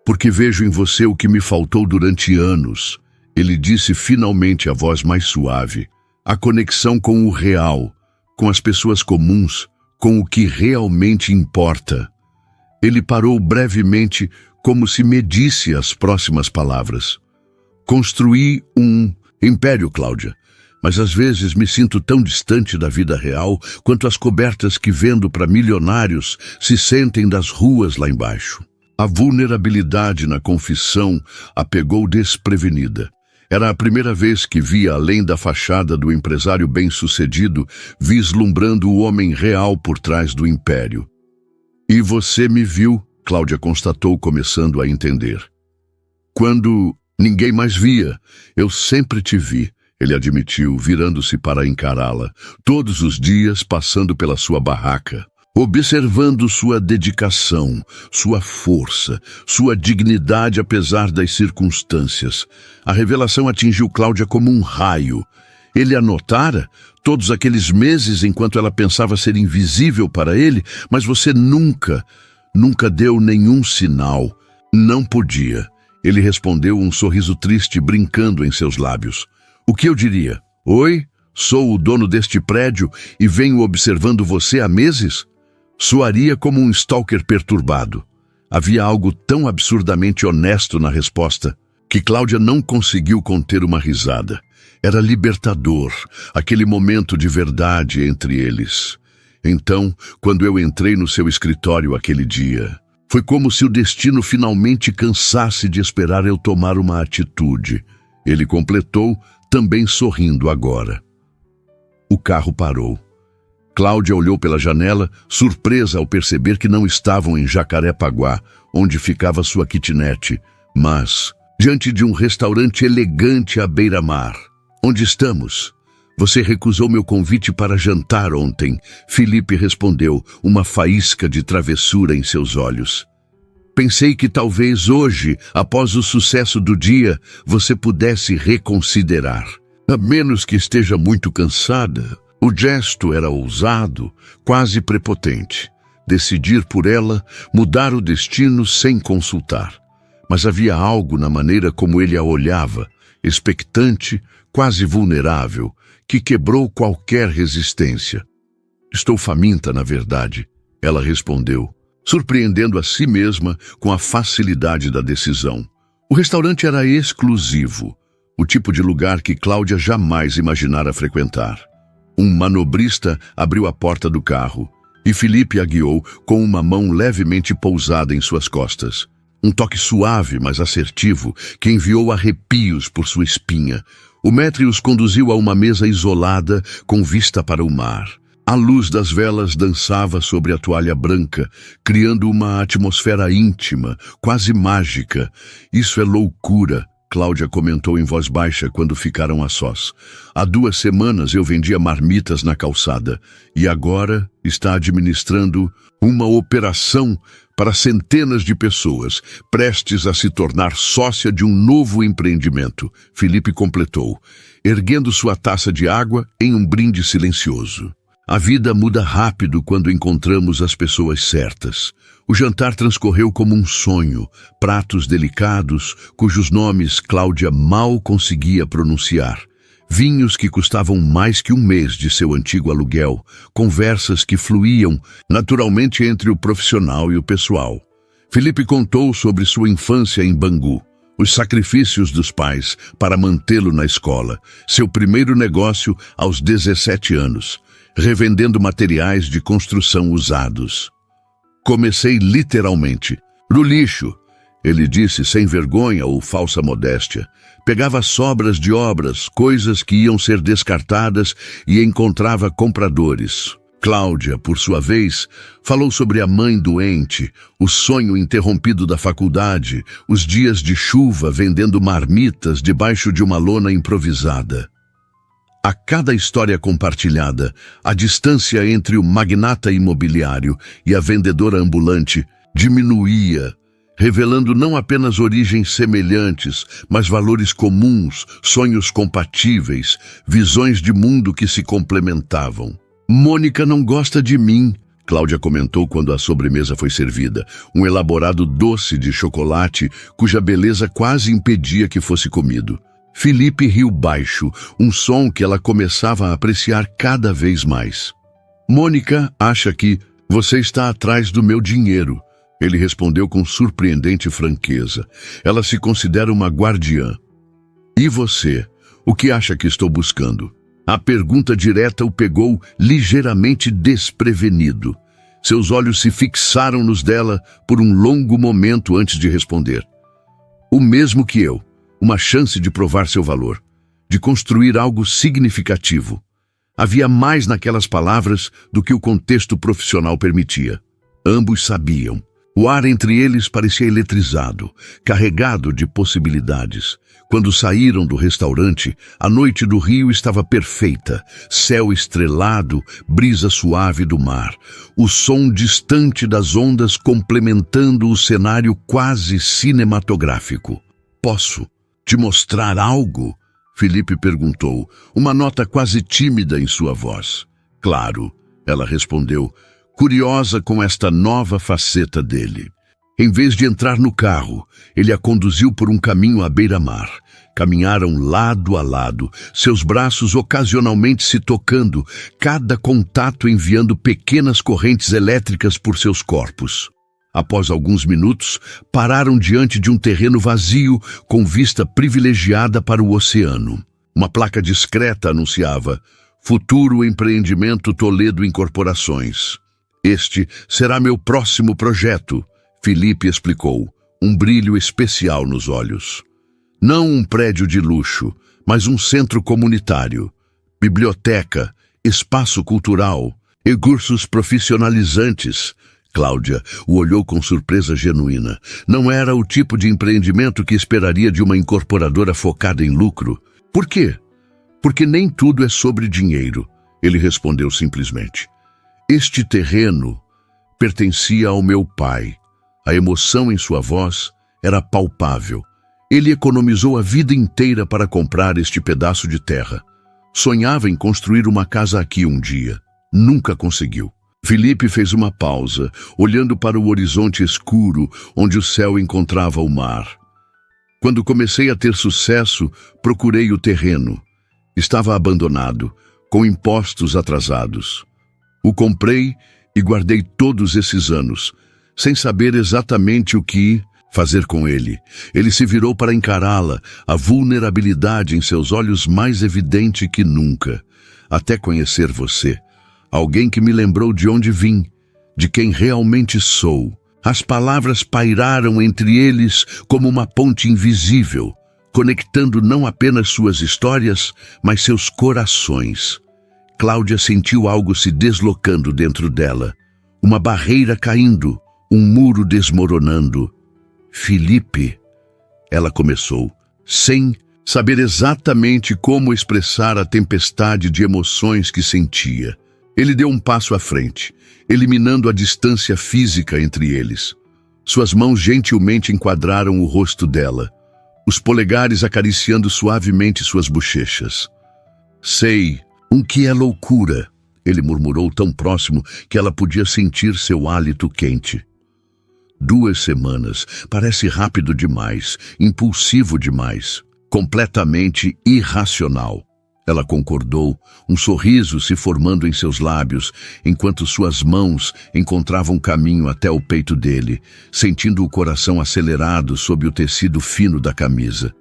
Porque vejo em você o que me faltou durante anos. Ele disse finalmente a voz mais suave. A conexão com o real, com as pessoas comuns, com o que realmente importa. Ele parou brevemente, como se medisse as próximas palavras. Construí um império, Cláudia, mas às vezes me sinto tão distante da vida real quanto as cobertas que vendo para milionários se sentem das ruas lá embaixo. A vulnerabilidade na confissão a pegou desprevenida. Era a primeira vez que via além da fachada do empresário bem-sucedido, vislumbrando o homem real por trás do império. E você me viu, Cláudia constatou, começando a entender. Quando ninguém mais via, eu sempre te vi, ele admitiu, virando-se para encará-la, todos os dias passando pela sua barraca, observando sua dedicação, sua força, sua dignidade apesar das circunstâncias. A revelação atingiu Cláudia como um raio. Ele a notara todos aqueles meses enquanto ela pensava ser invisível para ele, mas você nunca deu nenhum sinal. Não podia. Ele respondeu, um sorriso triste brincando em seus lábios. O que eu diria? Oi, sou o dono deste prédio e venho observando você há meses? Soaria como um stalker perturbado. Havia algo tão absurdamente honesto na resposta que Cláudia não conseguiu conter uma risada. Era libertador, aquele momento de verdade entre eles. Então, quando eu entrei no seu escritório aquele dia, foi como se o destino finalmente cansasse de esperar eu tomar uma atitude. Ele completou, também sorrindo agora. O carro parou. Cláudia olhou pela janela, surpresa ao perceber que não estavam em Jacarepaguá, onde ficava sua kitnet, mas diante de um restaurante elegante à beira-mar. Onde estamos? Você recusou meu convite para jantar ontem, Felipe respondeu, uma faísca de travessura em seus olhos. Pensei que talvez hoje, após o sucesso do dia, você pudesse reconsiderar. A menos que esteja muito cansada. O gesto era ousado, quase prepotente. Decidir por ela, mudar o destino sem consultar. Mas havia algo na maneira como ele a olhava, expectante, quase vulnerável, que quebrou qualquer resistência. Estou faminta, na verdade, ela respondeu, surpreendendo a si mesma com a facilidade da decisão. O restaurante era exclusivo, o tipo de lugar que Cláudia jamais imaginara frequentar. Um manobrista abriu a porta do carro e Felipe a guiou com uma mão levemente pousada em suas costas. Um toque suave, mas assertivo, que enviou arrepios por sua espinha. O maître os conduziu a uma mesa isolada com vista para o mar. A luz das velas dançava sobre a toalha branca, criando uma atmosfera íntima, quase mágica. Isso é loucura, Cláudia comentou em voz baixa quando ficaram a sós. Há 2 semanas eu vendia marmitas na calçada e agora está administrando uma operação para centenas de pessoas, prestes a se tornar sócia de um novo empreendimento. Felipe completou, erguendo sua taça de água em um brinde silencioso. A vida muda rápido quando encontramos as pessoas certas. O jantar transcorreu como um sonho, pratos delicados, cujos nomes Cláudia mal conseguia pronunciar. Vinhos que custavam mais que 1 mês de seu antigo aluguel, conversas que fluíam naturalmente entre o profissional e o pessoal. Felipe contou sobre sua infância em Bangu. Os sacrifícios dos pais para mantê-lo na escola, seu primeiro negócio aos 17 anos, revendendo materiais de construção usados. Comecei literalmente, no lixo, ele disse sem vergonha ou falsa modéstia. Pegava sobras de obras, coisas que iam ser descartadas e encontrava compradores. Cláudia, por sua vez, falou sobre a mãe doente, o sonho interrompido da faculdade, os dias de chuva vendendo marmitas debaixo de uma lona improvisada. A cada história compartilhada, a distância entre o magnata imobiliário e a vendedora ambulante diminuía, revelando não apenas origens semelhantes, mas valores comuns, sonhos compatíveis, visões de mundo que se complementavam. Mônica não gosta de mim, Cláudia comentou quando a sobremesa foi servida, um elaborado doce de chocolate cuja beleza quase impedia que fosse comido. Felipe riu baixo, um som que ela começava a apreciar cada vez mais. Mônica acha que você está atrás do meu dinheiro, ele respondeu com surpreendente franqueza. Ela se considera uma guardiã. E você? O que acha que estou buscando? A pergunta direta o pegou ligeiramente desprevenido. Seus olhos se fixaram nos dela por um longo momento antes de responder. O mesmo que eu, uma chance de provar seu valor, de construir algo significativo. Havia mais naquelas palavras do que o contexto profissional permitia. Ambos sabiam. O ar entre eles parecia eletrizado, carregado de possibilidades. Quando saíram do restaurante, a noite do Rio estava perfeita, céu estrelado, brisa suave do mar, o som distante das ondas complementando o cenário quase cinematográfico. Posso te mostrar algo? Felipe perguntou, uma nota quase tímida em sua voz. Claro, ela respondeu, curiosa com esta nova faceta dele. Em vez de entrar no carro, ele a conduziu por um caminho à beira-mar. Caminharam lado a lado, seus braços ocasionalmente se tocando, cada contato enviando pequenas correntes elétricas por seus corpos. Após alguns minutos, pararam diante de um terreno vazio com vista privilegiada para o oceano. Uma placa discreta anunciava Futuro Empreendimento Toledo Incorporações. Este será meu próximo projeto, Felipe explicou, um brilho especial nos olhos. Não um prédio de luxo, mas um centro comunitário, biblioteca, espaço cultural e cursos profissionalizantes. Cláudia o olhou com surpresa genuína. Não era o tipo de empreendimento que esperaria de uma incorporadora focada em lucro. Por quê? Porque nem tudo é sobre dinheiro, ele respondeu simplesmente. Este terreno pertencia ao meu pai. A emoção em sua voz era palpável. Ele economizou a vida inteira para comprar este pedaço de terra. Sonhava em construir uma casa aqui um dia. Nunca conseguiu. Felipe fez uma pausa, olhando para o horizonte escuro, onde o céu encontrava o mar. Quando comecei a ter sucesso, procurei o terreno. Estava abandonado, com impostos atrasados. O comprei e guardei todos esses anos, sem saber exatamente o que fazer com ele. Ele se virou para encará-la, a vulnerabilidade em seus olhos mais evidente que nunca. Até conhecer você. Alguém que me lembrou de onde vim, de quem realmente sou. As palavras pairaram entre eles como uma ponte invisível, conectando não apenas suas histórias, mas seus corações. Cláudia sentiu algo se deslocando dentro dela. Uma barreira caindo, um muro desmoronando. Felipe, ela começou, sem saber exatamente como expressar a tempestade de emoções que sentia. Ele deu um passo à frente, eliminando a distância física entre eles. Suas mãos gentilmente enquadraram o rosto dela, os polegares acariciando suavemente suas bochechas. Sei, que é loucura, ele murmurou tão próximo que ela podia sentir seu hálito quente. 2 semanas, parece rápido demais, impulsivo demais, completamente irracional. Ela concordou, um sorriso se formando em seus lábios, enquanto suas mãos encontravam caminho até o peito dele, sentindo o coração acelerado sob o tecido fino da camisa.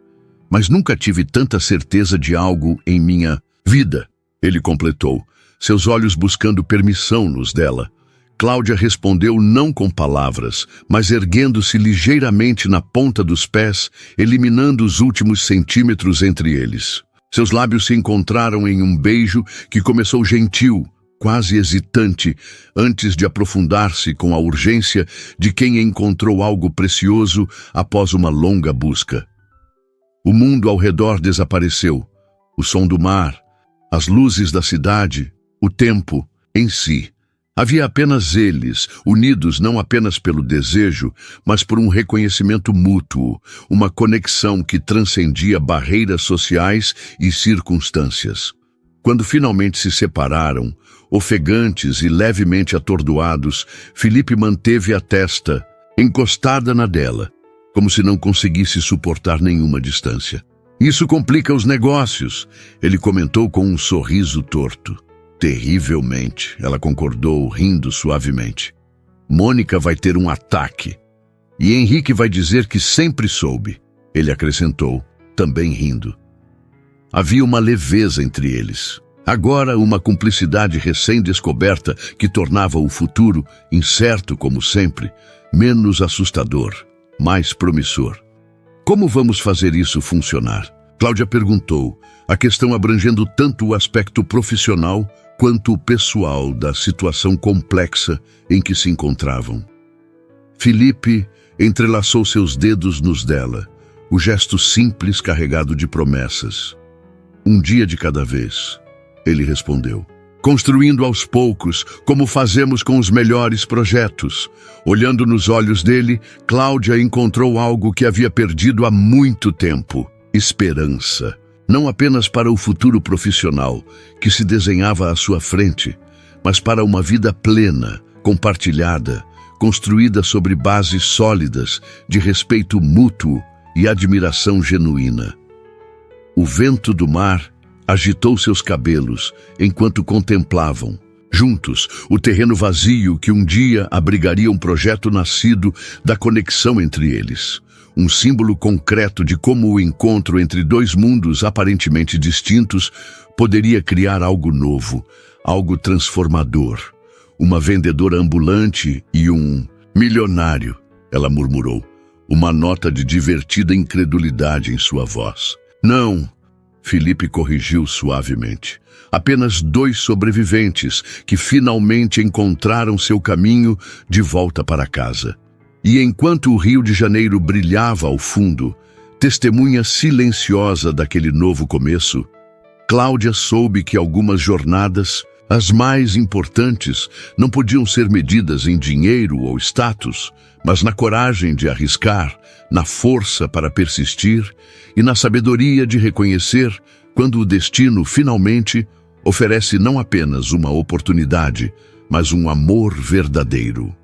Mas nunca tive tanta certeza de algo em minha vida, ele completou, seus olhos buscando permissão nos dela. Cláudia respondeu não com palavras, mas erguendo-se ligeiramente na ponta dos pés, eliminando os últimos centímetros entre eles. Seus lábios se encontraram em um beijo que começou gentil, quase hesitante, antes de aprofundar-se com a urgência de quem encontrou algo precioso após uma longa busca. O mundo ao redor desapareceu, o som do mar, as luzes da cidade, o tempo em si. Havia apenas eles, unidos não apenas pelo desejo, mas por um reconhecimento mútuo, uma conexão que transcendia barreiras sociais e circunstâncias. Quando finalmente se separaram, ofegantes e levemente atordoados, Felipe manteve a testa encostada na dela, como se não conseguisse suportar nenhuma distância. Isso complica os negócios, ele comentou com um sorriso torto. Terrivelmente, ela concordou, rindo suavemente. Mônica vai ter um ataque. E Henrique vai dizer que sempre soube, ele acrescentou, também rindo. Havia uma leveza entre eles. Agora uma cumplicidade recém-descoberta que tornava o futuro, incerto como sempre, menos assustador, mais promissor. Como vamos fazer isso funcionar? Cláudia perguntou, a questão abrangendo tanto o aspecto profissional quanto o pessoal da situação complexa em que se encontravam. Felipe entrelaçou seus dedos nos dela, o gesto simples carregado de promessas. Um dia de cada vez, ele respondeu. Construindo aos poucos, como fazemos com os melhores projetos. Olhando nos olhos dele, Cláudia encontrou algo que havia perdido há muito tempo. Esperança. Não apenas para o futuro profissional que se desenhava à sua frente, mas para uma vida plena, compartilhada, construída sobre bases sólidas de respeito mútuo e admiração genuína. O vento do mar agitou seus cabelos enquanto contemplavam, juntos, o terreno vazio que um dia abrigaria um projeto nascido da conexão entre eles. Um símbolo concreto de como o encontro entre dois mundos aparentemente distintos poderia criar algo novo, algo transformador. Uma vendedora ambulante e um milionário, ela murmurou, uma nota de divertida incredulidade em sua voz. Não, Felipe corrigiu suavemente. Apenas 2 sobreviventes que finalmente encontraram seu caminho de volta para casa. E enquanto o Rio de Janeiro brilhava ao fundo, testemunha silenciosa daquele novo começo, Cláudia soube que algumas jornadas, as mais importantes, não podiam ser medidas em dinheiro ou status, mas na coragem de arriscar, na força para persistir e na sabedoria de reconhecer quando o destino finalmente oferece não apenas uma oportunidade, mas um amor verdadeiro.